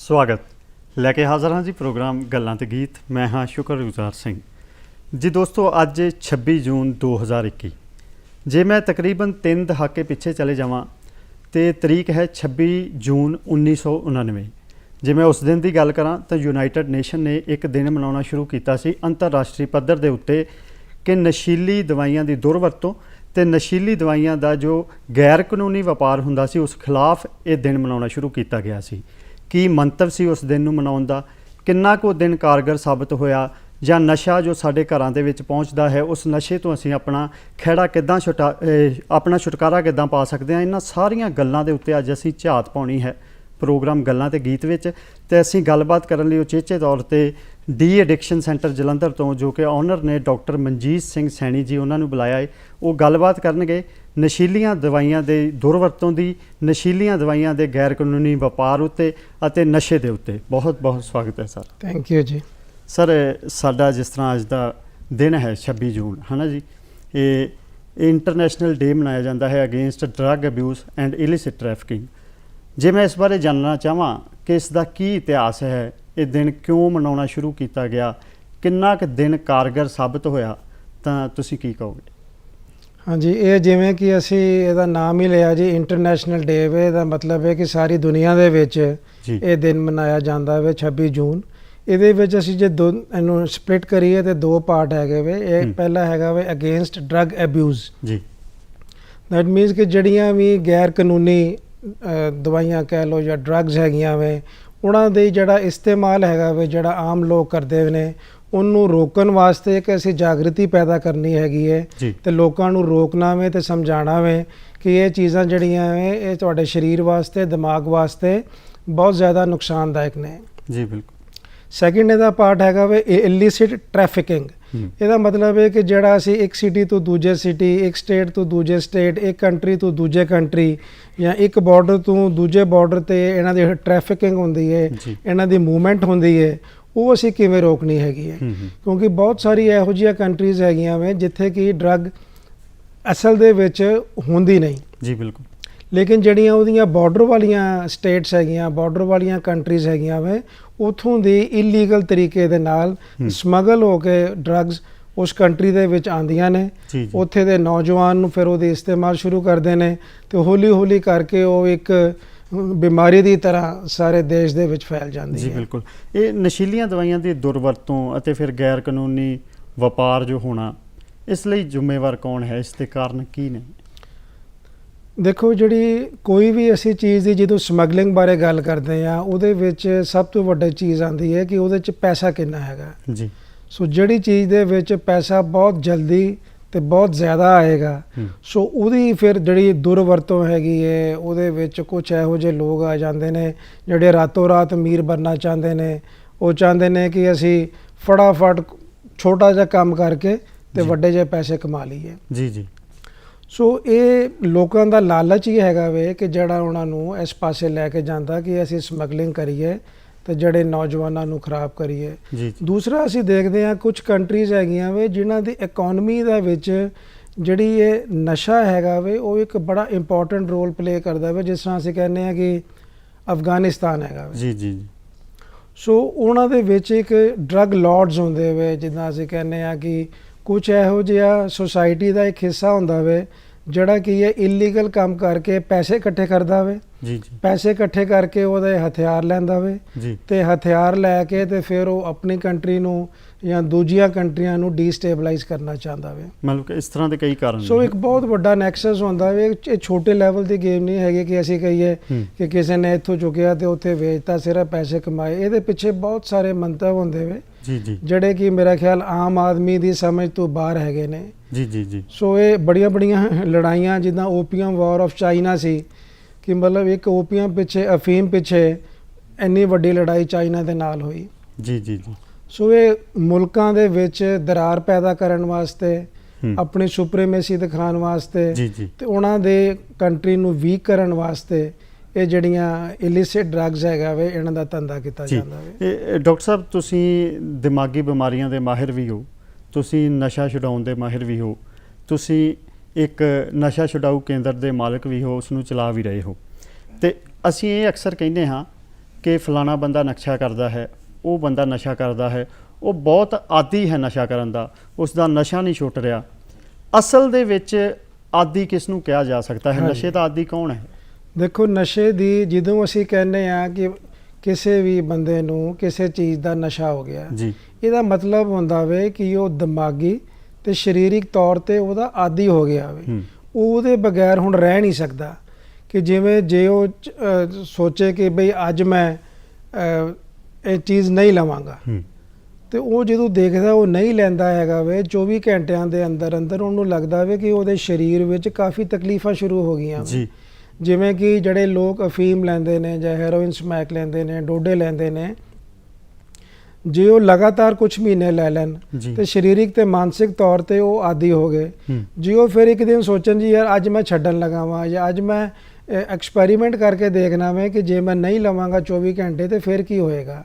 ਸਵਾਗਤ ਲੈ ਕੇ ਹਾਜ਼ਰ ਹਾਂ ਜੀ ਪ੍ਰੋਗਰਾਮ ਗੱਲਾਂ ਤੇ ਗੀਤ। ਮੈਂ ਹਾਂ ਸ਼ੁਕਰਗੁਜ਼ਾਰ ਸਿੰਘ ਜੀ। ਦੋਸਤੋ ਅੱਜ 26 ਜੂਨ 2021। ਜੇ ਮੈਂ ਤਕਰੀਬਨ 3 ਦਹਾਕੇ ਪਿੱਛੇ ਚਲੇ ਜਾਵਾਂ तो तरीक है 26 जून 1999। जे मैं उस दिन की गल करा तो यूनाइटेड नेशन ने एक दिन मनाना शुरू किया सी अंतरराष्ट्रीय पद्धर के उत्ते कि नशीली दवाइयां की दुरवरतों तो नशीली दवाइयां का जो गैर कानूनी व्यापार हुंदा सी उस खिलाफ ये दिन मनाना शुरू किया गया सी। की मंतव सी उस दिन नूं मनाउण दा, किन्ना को दिन कारगर साबित होया, ਜਾਂ ਨਸ਼ਾ ਜੋ ਸਾਡੇ ਘਰਾਂ ਦੇ ਵਿੱਚ ਪਹੁੰਚਦਾ ਹੈ ਉਸ ਨਸ਼ੇ ਤੋਂ ਅਸੀਂ ਆਪਣਾ ਖਹਿੜਾ ਕਿੱਦਾਂ ਆਪਣਾ ਛੁਟਕਾਰਾ ਕਿੱਦਾਂ ਪਾ ਸਕਦੇ ਹਾਂ। ਇਹਨਾਂ ਸਾਰੀਆਂ ਗੱਲਾਂ ਦੇ ਉੱਤੇ ਅੱਜ ਅਸੀਂ ਝਾਤ ਪਾਉਣੀ ਹੈ ਪ੍ਰੋਗਰਾਮ ਗੱਲਾਂ ਤੇ ਗੀਤ ਵਿੱਚ। ਤੇ ਅਸੀਂ ਗੱਲਬਾਤ ਕਰਨ ਲਈ ਉਚੇਚੇ ਤੌਰ ਤੇ ਡੀ ਐਡਿਕਸ਼ਨ ਸੈਂਟਰ ਜਲੰਧਰ ਤੋਂ ਜੋ ਕਿ ਓਨਰ ਨੇ ਡਾਕਟਰ ਮਨਜੀਤ ਸਿੰਘ ਸੈਣੀ ਜੀ, ਉਹਨਾਂ ਨੂੰ ਬੁਲਾਇਆ ਹੈ। ਉਹ ਗੱਲਬਾਤ ਕਰਨਗੇ ਨਸ਼ੀਲੀਆਂ ਦਵਾਈਆਂ ਦੇ ਦੁਰਵਰਤੋਂ ਦੀ, ਨਸ਼ੀਲੀਆਂ ਦਵਾਈਆਂ ਦੇ ਗੈਰ ਕਾਨੂੰਨੀ ਵਪਾਰ ਉੱਤੇ ਅਤੇ ਨਸ਼ੇ ਦੇ ਉੱਤੇ। ਬਹੁਤ ਬਹੁਤ ਸਵਾਗਤ ਹੈ ਸਰ। ਥੈਂਕ ਯੂ ਜੀ। सर साडा जिस तरह अज का दिन है 26 जून है ना जी, ये इंटरनेशनल डे मनाया जाता है against drug abuse and illicit trafficking. जे मैं इस बारे जानना चाहवां कि इसका की इतिहास है, ये दिन क्यों मनाना शुरू किया गया, किन्ना क दिन कारगर साबित होया, तो तुसीं की कहोगे? हाँ जी, ये जिवें कि असी इहदा नाम ही लिया जी इंटरनेशनल डे वे, इहदा मतलब है कि सारी दुनिया दे विच ये दिन मनाया जाता है 26 जून। ਇਹਦੇ ਵਿੱਚ ਅਸੀਂ ਜੇ ਦੋ ਇਹਨੂੰ ਸਪਲਿਟ ਕਰੀਏ ਤੇ ਦੋ ਪਾਰਟ ਹੈਗੇ ਵੇ। ਇੱਕ ਪਹਿਲਾ ਹੈਗਾ ਵੇ ਅਗੇਂਸਟ ਡਰਗ ਅਬਿਊਜ਼ ਜੀ। ਦੈਟ ਮੀਨਸ ਕਿ ਜਿਹੜੀਆਂ ਵੀ ਗੈਰ ਕਾਨੂੰਨੀ ਦਵਾਈਆਂ ਕਹਿ ਲਓ ਜਾਂ ਡਰੱਗਸ ਹੈਗੀਆਂ ਵੇ, ਉਹਨਾਂ ਦੇ ਜਿਹੜਾ ਇਸਤੇਮਾਲ ਹੈਗਾ ਵੇ ਜਿਹੜਾ ਆਮ ਲੋਕ ਕਰਦੇ ਨੇ, ਉਹਨੂੰ ਰੋਕਣ ਵਾਸਤੇ ਇੱਕ ਅਸੀਂ ਜਾਗਰਤੀ ਪੈਦਾ ਕਰਨੀ ਹੈਗੀ ਹੈ ਤੇ ਲੋਕਾਂ ਨੂੰ ਰੋਕਣਾ ਵੇ ਤੇ ਸਮਝਾਉਣਾ ਵੇ ਕਿ ਇਹ ਚੀਜ਼ਾਂ ਜਿਹੜੀਆਂ ਵੇ ਇਹ ਤੁਹਾਡੇ ਸਰੀਰ ਵਾਸਤੇ, ਦਿਮਾਗ ਵਾਸਤੇ ਬਹੁਤ ਜ਼ਿਆਦਾ ਨੁਕਸਾਨਦਾਇਕ ਨੇ ਜੀ। ਬਿਲਕੁਲ। ਸੈਕਿੰਡ ਇਹਦਾ ਪਾਰਟ ਹੈਗਾ ਵੇ ਇਲਿਸਿਟ ਟ੍ਰੈਫਿਕਿੰਗ। ਇਹਦਾ ਮਤਲਬ ਹੈ ਕਿ ਜਿਹੜਾ ਅਸੀਂ ਇੱਕ ਸਿਟੀ ਤੋਂ ਦੂਜੇ ਸਿਟੀ, ਇੱਕ ਸਟੇਟ ਤੋਂ ਦੂਜੇ ਸਟੇਟ, ਇੱਕ ਕੰਟਰੀ ਤੋਂ ਦੂਜੇ ਕੰਟਰੀ ਜਾਂ ਇੱਕ ਬਾਰਡਰ ਤੋਂ ਦੂਜੇ ਬਾਰਡਰ 'ਤੇ ਇਹਨਾਂ ਦੀ ਟ੍ਰੈਫਿਕਿੰਗ ਹੁੰਦੀ ਹੈ, ਇਹਨਾਂ ਦੀ ਮੂਵਮੈਂਟ ਹੁੰਦੀ ਹੈ, ਉਹ ਅਸੀਂ ਕਿਵੇਂ ਰੋਕਣੀ ਹੈਗੀ ਹੈ। ਕਿਉਂਕਿ ਬਹੁਤ ਸਾਰੀ ਇਹੋ ਜਿਹੀਆਂ ਕੰਟਰੀਜ਼ ਹੈਗੀਆਂ ਵੇ ਜਿੱਥੇ ਕਿ ਡਰੱਗ ਅਸਲ ਦੇ ਵਿੱਚ ਹੁੰਦੀ ਨਹੀਂ ਜੀ। ਬਿਲਕੁਲ। ਲੇਕਿਨ ਜਿਹੜੀਆਂ ਉਹਦੀਆਂ ਬਾਰਡਰ ਵਾਲੀਆਂ ਸਟੇਟਸ ਹੈਗੀਆਂ, ਬਾਰਡਰ ਵਾਲੀਆਂ ਕੰਟਰੀਜ਼ ਹੈਗੀਆਂ ਵੇ, ਉੱਥੋਂ ਦੀ ਇਲੀਗਲ ਤਰੀਕੇ ਦੇ ਨਾਲ ਸਮਗਲ ਹੋ ਕੇ ਡਰੱਗਸ ਉਸ ਕੰਟਰੀ ਦੇ ਵਿੱਚ ਆਉਂਦੀਆਂ ਨੇ। ਉੱਥੇ ਦੇ ਨੌਜਵਾਨ ਨੂੰ ਫਿਰ ਉਹਦੇ ਇਸਤੇਮਾਲ ਸ਼ੁਰੂ ਕਰਦੇ ਨੇ ਤੇ ਹੌਲੀ ਹੌਲੀ ਕਰਕੇ ਉਹ ਇੱਕ ਬਿਮਾਰੀ ਦੀ ਤਰ੍ਹਾਂ ਸਾਰੇ ਦੇਸ਼ ਦੇ ਵਿੱਚ ਫੈਲ ਜਾਂਦੀ ਹੈ ਜੀ। ਬਿਲਕੁਲ। ਇਹ ਨਸ਼ੀਲੀਆਂ ਦਵਾਈਆਂ ਦੀ ਦੁਰਵਰਤੋਂ ਅਤੇ ਫਿਰ ਗੈਰ ਕਾਨੂੰਨੀ ਵਪਾਰ ਜੋ ਹੋਣਾ, ਇਸ ਲਈ ਜ਼ਿੰਮੇਵਾਰ ਕੌਣ ਹੈ, ਇਸ ਦੇ ਕਾਰਨ ਕੀ ਨੇ? ਦੇਖੋ, ਜਿਹੜੀ ਕੋਈ ਵੀ ਅਸੀਂ ਚੀਜ਼ ਦੀ ਜਦੋਂ ਸਮਗਲਿੰਗ ਬਾਰੇ ਗੱਲ ਕਰਦੇ ਹਾਂ ਉਹਦੇ ਵਿੱਚ ਸਭ ਤੋਂ ਵੱਡੀ ਚੀਜ਼ ਆਉਂਦੀ ਹੈ ਕਿ ਉਹਦੇ 'ਚ ਪੈਸਾ ਕਿੰਨਾ ਹੈਗਾ ਜੀ। ਸੋ ਜਿਹੜੀ ਚੀਜ਼ ਦੇ ਵਿੱਚ ਪੈਸਾ ਬਹੁਤ ਜਲਦੀ ਤੇ ਬਹੁਤ ਜ਼ਿਆਦਾ ਆਏਗਾ, ਸੋ ਉਹਦੀ ਫਿਰ ਜਿਹੜੀ ਦੁਰਵਰਤੋਂ ਹੈਗੀ ਹੈ ਉਹਦੇ ਵਿੱਚ ਕੁਝ ਇਹੋ ਜਿਹੇ ਲੋਕ ਆ ਜਾਂਦੇ ਨੇ ਜਿਹੜੇ ਰਾਤੋਂ ਰਾਤ ਅਮੀਰ ਬਣਨਾ ਚਾਹੁੰਦੇ ਨੇ। ਉਹ ਚਾਹੁੰਦੇ ਨੇ ਕਿ ਅਸੀਂ ਫਟਾਫਟ ਛੋਟਾ ਜਿਹਾ ਕੰਮ ਕਰਕੇ ਤੇ ਵੱਡੇ ਜਿਹੇ ਪੈਸੇ ਕਮਾ ਲਈਏ ਜੀ ਜੀ। ਸੋ ਇਹ ਲੋਕਾਂ ਦਾ ਲਾਲਚ ਹੀ ਹੈਗਾ ਵੇ ਕਿ ਜਿਹੜਾ ਉਹਨਾਂ ਨੂੰ ਇਸ ਪਾਸੇ ਲੈ ਕੇ ਜਾਂਦਾ ਕਿ ਅਸੀਂ ਸਮਗਲਿੰਗ ਕਰੀਏ ਤੇ ਜਿਹੜੇ ਨੌਜਵਾਨਾਂ ਨੂੰ ਖਰਾਬ ਕਰੀਏ ਜੀ। ਦੂਸਰਾ ਅਸੀਂ ਦੇਖਦੇ ਹਾਂ ਕੁਝ ਕੰਟਰੀਜ਼ ਹੈਗੀਆਂ ਵੇ ਜਿਨ੍ਹਾਂ ਦੀ ਇਕਨੋਮੀ ਦੇ ਵਿੱਚ ਜਿਹੜੀ ਇਹ ਨਸ਼ਾ ਹੈਗਾ ਵੇ ਉਹ ਇੱਕ ਬੜਾ ਇੰਪੋਰਟੈਂਟ ਰੋਲ ਪਲੇ ਕਰਦਾ ਵੇ। ਜਿਸ ਤਰ੍ਹਾਂ ਅਸੀਂ ਕਹਿੰਦੇ ਹਾਂ ਕਿ ਅਫਗਾਨਿਸਤਾਨ ਹੈਗਾ ਵੇ ਜੀ ਜੀ। ਸੋ ਉਹਨਾਂ ਦੇ ਵਿੱਚ ਇੱਕ ਡਰੱਗ ਲਾਰਡਸ ਹੁੰਦੇ ਵੇ, ਜਿੱਦਾਂ ਅਸੀਂ ਕਹਿੰਦੇ ਹਾਂ ਕਿ ਕੁਛ ਇਹੋ ਜਿਹਾ ਸੁਸਾਇਟੀ ਦਾ ਇੱਕ ਹਿੱਸਾ ਹੁੰਦਾ ਵੇ ਜਿਹੜਾ ਕਿ ਇਹ ਇਲੀਗਲ ਕੰਮ ਕਰਕੇ ਪੈਸੇ ਇਕੱਠੇ ਕਰਦਾ ਵੇ ਜੀ। ਪੈਸੇ ਇਕੱਠੇ ਕਰਕੇ ਉਹਦੇ ਹਥਿਆਰ ਲੈਂਦਾ ਵੇ ਤੇ ਹਥਿਆਰ ਲੈ ਕੇ ਤੇ ਫਿਰ ਉਹ ਆਪਣੀ ਕੰਟਰੀ ਨੂੰ ਜਾਂ ਦੂਜੀਆਂ ਕੰਟਰੀਆਂ ਨੂੰ ਡੀਸਟੇਬਲਾਈਜ਼ ਕਰਨਾ ਚਾਹੁੰਦਾ ਵੇ। ਮਤਲਬ ਕਿ ਇਸ ਤਰ੍ਹਾਂ ਦੇ ਕਈ ਕਾਰਨ। ਸੋ ਇੱਕ ਬਹੁਤ ਵੱਡਾ ਨੈਕਸਸ ਹੁੰਦਾ ਵੇ। ਇਹ ਛੋਟੇ ਲੈਵਲ ਦੀ ਗੇਮ ਨਹੀਂ ਹੈਗੀ ਕਿ ਅਸੀਂ ਕਹੀਏ ਕਿ ਕਿਸੇ ਨੇ ਇੱਥੋਂ ਚੁੱਕਿਆ ਤੇ ਉੱਥੇ ਵੇਚਤਾ, ਸਿਰਫ ਪੈਸੇ ਕਮਾਏ। ਇਹਦੇ ਪਿੱਛੇ ਬਹੁਤ ਸਾਰੇ ਮੰਤਵ ਹੁੰਦੇ ਵੇ ਜਿਹੜੇ ਕਿ ਮੇਰਾ ਖਿਆਲ ਆਮ ਆਦਮੀ ਦੀ ਸਮਝ ਤੋਂ ਬਾਹਰ ਹੈਗੇ ਨੇ ਜੀ ਜੀ ਜੀ। ਸੋ ਇਹ ਬੜੀਆਂ ਬੜੀਆਂ ਲੜਾਈਆਂ ਜਿੱਦਾਂ ਓਪੀਅਮ ਵਾਰ ਆਫ ਚਾਈਨਾ ਸੀ ਕਿ ਮਤਲਬ ਇੱਕ ਓਪੀਅਮ ਪਿੱਛੇ, ਅਫੀਮ ਪਿੱਛੇ ਇੰਨੀ ਵੱਡੀ ਲੜਾਈ ਚਾਈਨਾ ਦੇ ਨਾਲ ਹੋਈ ਜੀ ਜੀ ਜੀ। ਸੋ ਇਹ ਮੁਲਕਾਂ ਦੇ ਵਿੱਚ ਦਰਾਰ ਪੈਦਾ ਕਰਨ ਵਾਸਤੇ, ਆਪਣੀ ਸੁਪਰੀਮੇਸੀ ਦਿਖਾਉਣ ਵਾਸਤੇ ਤੇ ਉਹਨਾਂ ਦੇ ਕੰਟਰੀ ਨੂੰ ਵੀਕ ਕਰਨ ਵਾਸਤੇ ਇਹ ਜਿਹੜੀਆਂ ਇਲਿਸਿਟ ਡਰੱਗਸ ਹੈਗਾ ਵੇ ਇਹਨਾਂ ਦਾ ਧੰਦਾ ਕੀਤਾ ਜਾਂਦਾ ਵੇ। ਇਹ ਡਾਕਟਰ ਸਾਹਿਬ ਤੁਸੀਂ ਦਿਮਾਗੀ ਬਿਮਾਰੀਆਂ ਦੇ ਮਾਹਿਰ ਵੀ ਹੋ, ਤੁਸੀਂ ਨਸ਼ਾ ਛੁਡਾਉਣ ਦੇ ਮਾਹਿਰ ਵੀ ਹੋ, ਤੁਸੀਂ ਇੱਕ ਨਸ਼ਾ ਛੁਡਾਊ ਕੇਂਦਰ ਦੇ ਮਾਲਕ ਵੀ ਹੋ, ਉਸ ਨੂੰ ਚਲਾ ਵੀ ਰਹੇ ਹੋ। ਤੇ ਅਸੀਂ ਇਹ ਅਕਸਰ ਕਹਿੰਦੇ ਹਾਂ ਕਿ ਫਲਾਣਾ ਬੰਦਾ ਨਸ਼ਾ ਕਰਦਾ ਹੈ, ਉਹ ਬੰਦਾ ਨਸ਼ਾ ਕਰਦਾ ਹੈ, ਉਹ ਬਹੁਤ ਆਦੀ ਹੈ ਨਸ਼ਾ ਕਰਨ ਦਾ, ਉਸ ਦਾ ਨਸ਼ਾ ਨਹੀਂ ਛੁੱਟ ਰਿਹਾ। ਅਸਲ ਦੇ ਵਿੱਚ ਆਦੀ ਕਿਸ ਨੂੰ ਕਿਹਾ ਜਾ ਸਕਦਾ ਹੈ? ਨਸ਼ੇ ਦਾ ਆਦੀ ਕੌਣ ਹੈ? ਦੇਖੋ, ਨਸ਼ੇ ਦੀ ਜਦੋਂ ਅਸੀਂ ਕਹਿੰਦੇ ਆ ਕਿ ਕਿਸੇ ਵੀ ਬੰਦੇ ਨੂੰ ਕਿਸੇ ਚੀਜ਼ ਦਾ ਨਸ਼ਾ ਹੋ ਗਿਆ ਜੀ, ਇਹਦਾ ਮਤਲਬ ਹੁੰਦਾ ਵੇ ਕਿ ਉਹ ਦਿਮਾਗੀ ਤੇ ਸਰੀਰਕ ਤੌਰ ਤੇ ਉਹਦਾ ਆਦੀ ਹੋ ਗਿਆ ਵੇ। ਉਹ ਉਹਦੇ ਬਗੈਰ ਹੁਣ ਰਹਿ ਨਹੀਂ ਸਕਦਾ। ਕਿ ਜਿਵੇਂ ਜੇ ਉਹ ਸੋਚੇ ਕਿ ਬਈ ਅੱਜ ਮੈਂ ਇਹ ਚੀਜ਼ ਨਹੀਂ ਲਵਾਂਗਾ, ਤੇ ਉਹ ਜਦੋਂ ਦੇਖਦਾ ਉਹ ਨਹੀਂ ਲੈਂਦਾ ਹੈਗਾ ਵੇ, 24 ਘੰਟਿਆਂ ਦੇ ਅੰਦਰ ਅੰਦਰ ਉਹਨੂੰ ਲੱਗਦਾ ਵੇ ਕਿ ਉਹਦੇ ਸਰੀਰ ਵਿੱਚ ਕਾਫੀ ਤਕਲੀਫਾਂ ਸ਼ੁਰੂ ਹੋ ਗਈਆਂ ਜੀ। ਜਿਵੇਂ ਕਿ ਜਿਹੜੇ ਲੋਕ ਅਫੀਮ ਲੈਂਦੇ ਨੇ ਜਾਂ ਹੈਰੋਇਨ ਸਮੈਕ ਲੈਂਦੇ ਨੇ, ਡੋਡੇ ਲੈਂਦੇ ਨੇ, ਜੇ ਉਹ ਲਗਾਤਾਰ ਕੁਝ ਮਹੀਨੇ ਲੈ ਲੈਣ ਤੇ ਸਰੀਰਕ ਤੇ ਮਾਨਸਿਕ ਤੌਰ ਤੇ ਉਹ ਆਦੀ ਹੋ ਗਏ, ਜੇ ਉਹ ਫਿਰ ਇੱਕ ਦਿਨ ਸੋਚਣ ਜੀ ਯਾਰ ਅੱਜ ਮੈਂ ਛੱਡਣ ਲੱਗਾ ਵਾਂ ਜਾਂ ਅੱਜ ਮੈਂ ਐਕਸਪੈਰੀਮੈਂਟ ਕਰਕੇ ਦੇਖਣਾ ਵੇ ਕਿ ਜੇ ਮੈਂ ਨਹੀਂ ਲਵਾਂਗਾ 24 ਘੰਟੇ ਤੇ ਫਿਰ ਕੀ ਹੋਏਗਾ,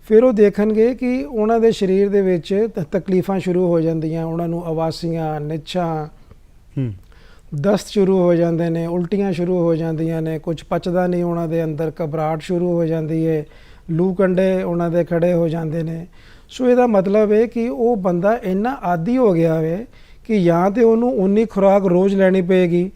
ਫਿਰ ਉਹ ਦੇਖਣਗੇ ਕਿ ਉਹਨਾਂ ਦੇ ਸਰੀਰ ਦੇ ਵਿੱਚ ਤਕਲੀਫਾਂ ਸ਼ੁਰੂ ਹੋ ਜਾਂਦੀਆਂ, ਉਹਨਾਂ ਨੂੰ ਅਵਾਸੀਆਂ, ਨਿੱਛਾਂ, ਦਸਤ ਸ਼ੁਰੂ ਹੋ ਜਾਂਦੇ ਨੇ, ਉਲਟੀਆਂ ਸ਼ੁਰੂ ਹੋ ਜਾਂਦੀਆਂ ਨੇ, ਕੁਝ ਪਚਦਾ ਨਹੀਂ ਉਹਨਾਂ ਦੇ ਅੰਦਰ, ਘਬਰਾਹਟ ਸ਼ੁਰੂ ਹੋ ਜਾਂਦੀ ਹੈ, ਲੂ ਕੰਡੇ ਉਹਨਾਂ ਦੇ ਖੜੇ ਹੋ ਜਾਂਦੇ ਨੇ। ਸੋ ਇਹਦਾ ਮਤਲਬ ਹੈ ਕਿ ਉਹ ਬੰਦਾ ਇੰਨਾ ਆਦੀ ਹੋ ਗਿਆ ਵੇ ਕਿ ਜਾਂ ਤੇ ਉਹਨੂੰ ਉਨੀ ਖੁਰਾਕ ਰੋਜ਼ ਲੈਣੀ ਪਏਗੀ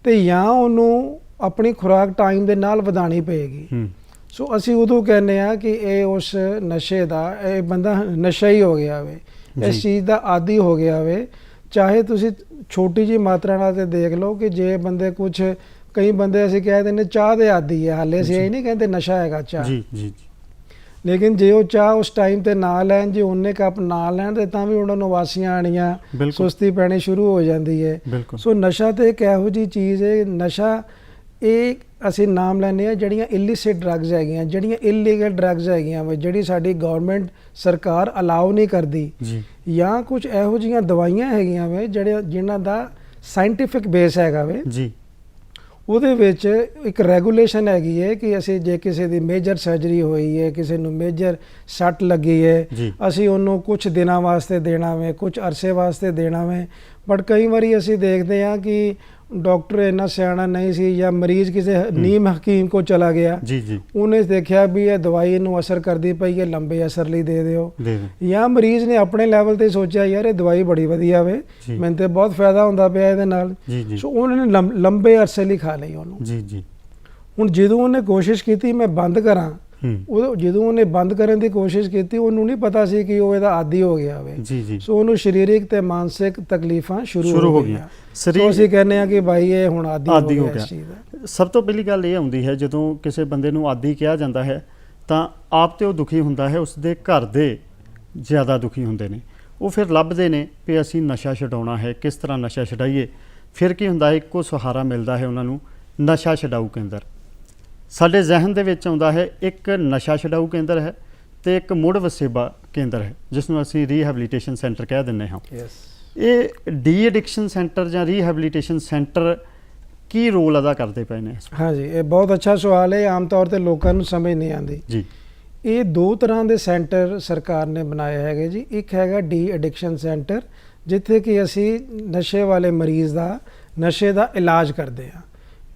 ਤੇ ਜਾਂ ਉਹਨੂੰ ਆਪਣੀ ਖੁਰਾਕ ਟਾਈਮ ਦੇ ਨਾਲ ਵਧਾਉਣੀ ਪਏਗੀ। ਸੋ ਅਸੀਂ ਉਦੋਂ ਕਹਿੰਦੇ ਆ ਕਿ ਇਹ ਉਸ ਨਸ਼ੇ ਦਾ, ਇਹ ਬੰਦਾ ਨਸ਼ਾ ਹੀ ਹੋ ਗਿਆ ਵੇ, ਇਸ ਚੀਜ਼ ਦਾ ਆਦੀ ਹੋ ਗਿਆ ਵੇ। ਚਾਹੇ ਤੁਸੀਂ ਛੋਟੀ ਜਿਹੀ ਮਾਤਰਾ ਨਾਲ ਤੇ ਦੇਖ ਲਓ ਕਿ ਜੇ ਬੰਦੇ ਕੁਝ, ਕਈ ਬੰਦੇ ਅਸੀਂ ਕਹਿ ਦਿੰਦੇ ਚਾਹ ਦੇ ਆਦੀ ਹੈ, ਹਾਲੇ ਅਸੀਂ ਇਹ ਨਹੀਂ ਕਹਿੰਦੇ ਨਸ਼ਾ ਹੈਗਾ ਚਾਹ, ਲੇਕਿਨ ਜੇ ਉਹ ਚਾਹ ਉਸ ਟਾਈਮ ਤੇ ਨਾ ਲੈਣ, ਜੇ ਉਹਨੇ ਕੱਪ ਨਾ ਲੈਣ ਤੇ ਤਾਂ ਵੀ ਉਹਨਾਂ ਨੂੰ ਵਾਸੀਆਂ ਆਣੀਆਂ, ਸੁਸਤੀ ਪੈਣੀ ਸ਼ੁਰੂ ਹੋ ਜਾਂਦੀ ਹੈ। ਸੋ ਨਸ਼ਾ ਤੇ ਇੱਕ ਇਹੋ ਜਿਹੀ ਚੀਜ਼ ਹੈ, ਨਸ਼ਾ ਇਹ ਅਸੀਂ ਨਾਮ ਲੈਂਦੇ ਹਾਂ ਜਿਹੜੀਆਂ ਇਲਿਸਿਟ ਡਰੱਗਸ ਹੈਗੀਆਂ, ਜਿਹੜੀਆਂ ਇਲੀਗਲ ਡਰੱਗਸ ਹੈਗੀਆਂ ਵੇ, ਜਿਹੜੀ ਸਾਡੀ ਗਵਰਨਮੈਂਟ ਸਰਕਾਰ ਅਲਾਉ ਨਹੀਂ ਕਰਦੀ, ਜਾਂ ਕੁਝ ਇਹੋ ਜਿਹੀਆਂ ਦਵਾਈਆਂ ਹੈਗੀਆਂ ਵੇ ਜਿਨ੍ਹਾਂ ਦਾ ਸਾਇੰਟੀਫਿਕ ਬੇਸ ਹੈਗਾ ਵੇ। ਉਹਦੇ ਵਿੱਚ ਇੱਕ ਰੈਗੂਲੇਸ਼ਨ ਹੈਗੀ ਹੈ ਕਿ ਅਸੀਂ ਜੇ ਕਿਸੇ ਦੀ ਮੇਜਰ ਸਰਜਰੀ ਹੋਈ ਹੈ, ਕਿਸੇ ਨੂੰ ਮੇਜਰ ਸੱਟ ਲੱਗੀ ਹੈ, ਅਸੀਂ ਉਹਨੂੰ ਕੁਝ ਦਿਨਾਂ ਵਾਸਤੇ ਦੇਣਾ ਵੇ, ਕੁਝ ਅਰਸੇ ਵਾਸਤੇ ਦੇਣਾ ਵੇ। ਬਟ ਕਈ ਵਾਰੀ ਅਸੀਂ ਦੇਖਦੇ ਹਾਂ ਕਿ ਡਾਕਟਰ ਇੰਨਾ ਸਿਆਣਾ ਨਹੀਂ ਸੀ ਜਾਂ ਮਰੀਜ਼ ਕਿਸੇ ਨੀਮ ਹਕੀਮ ਕੋਲ ਚਲਾ ਗਿਆ, ਉਹਨੇ ਦੇਖਿਆ ਵੀ ਇਹ ਦਵਾਈ ਇਹਨੂੰ ਅਸਰ ਕਰਦੀ ਪਈ ਹੈ, ਲੰਬੇ ਅਸਰ ਲਈ ਦੇ ਦਿਓ, ਜਾਂ ਮਰੀਜ਼ ਨੇ ਆਪਣੇ ਲੈਵਲ ਤੇ ਸੋਚਿਆ ਯਾਰ ਇਹ ਦਵਾਈ ਬੜੀ ਵਧੀਆ ਵੇ, ਮੈਨੂੰ ਤੇ ਬਹੁਤ ਫਾਇਦਾ ਹੁੰਦਾ ਪਿਆ ਇਹਦੇ ਨਾਲ, ਸੋ ਉਹਨਾਂ ਨੇ ਲੰਬੇ ਅਰਸੇ ਲਈ ਖਾ ਲਈ ਉਹਨੂੰ। ਹੁਣ ਜਦੋਂ ਉਹਨੇ ਕੋਸ਼ਿਸ਼ ਕੀਤੀ ਮੈਂ ਬੰਦ ਕਰਾਂ, ਉਹ ਜਦੋਂ ਉਹਨੇ ਬੰਦ ਕਰਨ ਦੀ ਕੋਸ਼ਿਸ਼ ਕੀਤੀ ਉਹਨੂੰ ਨਹੀਂ ਪਤਾ ਸੀ ਕਿ ਉਹ ਇਹਦਾ ਆਦੀ ਹੋ ਗਿਆ ਵੇ। ਸੋ ਉਹਨੂੰ ਸਰੀਰਕ ਤੇ ਮਾਨਸਿਕ ਤਕਲੀਫਾਂ ਸ਼ੁਰੂ ਹੋ ਗਈਆਂ। ਸੋ ਅਸੀਂ ਕਹਿੰਦੇ ਆ ਕਿ ਭਾਈ ਇਹ ਹੁਣ ਆਦੀ ਹੋ ਗਿਆ। ਸਭ ਤੋਂ ਪਹਿਲੀ ਗੱਲ ਇਹ ਆਉਂਦੀ ਹੈ ਜਦੋਂ ਕਿਸੇ ਬੰਦੇ ਨੂੰ ਆਦੀ ਕਿਹਾ ਜਾਂਦਾ ਹੈ ਤਾਂ ਆਪ ਤੇ ਉਹ ਦੁਖੀ ਹੁੰਦਾ ਹੈ, ਉਸਦੇ ਘਰ ਦੇ ਜ਼ਿਆਦਾ ਦੁਖੀ ਹੁੰਦੇ ਨੇ। ਉਹ ਫਿਰ ਲੱਭਦੇ ਨੇ ਕਿ ਅਸੀਂ ਨਸ਼ਾ ਛਡਾਉਣਾ ਹੈ, ਕਿਸ ਤਰ੍ਹਾਂ ਨਸ਼ਾ ਛਡਾਈਏ। ਫਿਰ ਕੀ ਹੁੰਦਾ ਹੈ, ਇੱਕੋ ਸਹਾਰਾ ਮਿਲਦਾ ਹੈ ਉਹਨਾਂ ਨੂੰ, ਨਸ਼ਾ ਛਡਾਊ ਕੇਂਦਰ। ਸਾਡੇ ਜ਼ਿਹਨ ਦੇ ਵਿੱਚ ਆਉਂਦਾ ਹੈ ਇੱਕ ਨਸ਼ਾ ਛਡਾਊ ਕੇਂਦਰ ਹੈ ਤੇ ਇੱਕ ਮੁੜ ਵਸੇਬਾ ਕੇਂਦਰ ਹੈ, ਜਿਸ ਨੂੰ ਅਸੀਂ ਰੀਹੈਬਲੀਟੇਸ਼ਨ ਸੈਂਟਰ ਕਹਿ ਦਿੰਦੇ ਹਾਂ। ਇਹ ਡੀ ਐਡਿਕਸ਼ਨ ਸੈਂਟਰ ਜਾਂ ਰੀਹੈਬਲੀਟੇਸ਼ਨ ਸੈਂਟਰ ਕੀ ਰੋਲ ਅਦਾ ਕਰਦੇ ਪਏ ਨੇ? ਹਾਂਜੀ, ਇਹ ਬਹੁਤ ਅੱਛਾ ਸਵਾਲ ਹੈ। ਆਮ ਤੌਰ ਤੇ ਲੋਕਾਂ ਨੂੰ ਸਮਝ ਨਹੀਂ ਆਉਂਦੀ ਜੀ। ਇਹ ਦੋ ਤਰ੍ਹਾਂ ਦੇ ਸੈਂਟਰ ਸਰਕਾਰ ਨੇ ਬਣਾਏ ਹੈਗੇ ਜੀ। ਇੱਕ ਹੈਗਾ ਡੀ ਐਡਿਕਸ਼ਨ ਸੈਂਟਰ, ਜਿੱਥੇ ਕਿ ਅਸੀਂ ਨਸ਼ੇ ਵਾਲੇ ਮਰੀਜ਼ ਦਾ ਨਸ਼ੇ ਦਾ ਇਲਾਜ ਕਰਦੇ ਹਾਂ।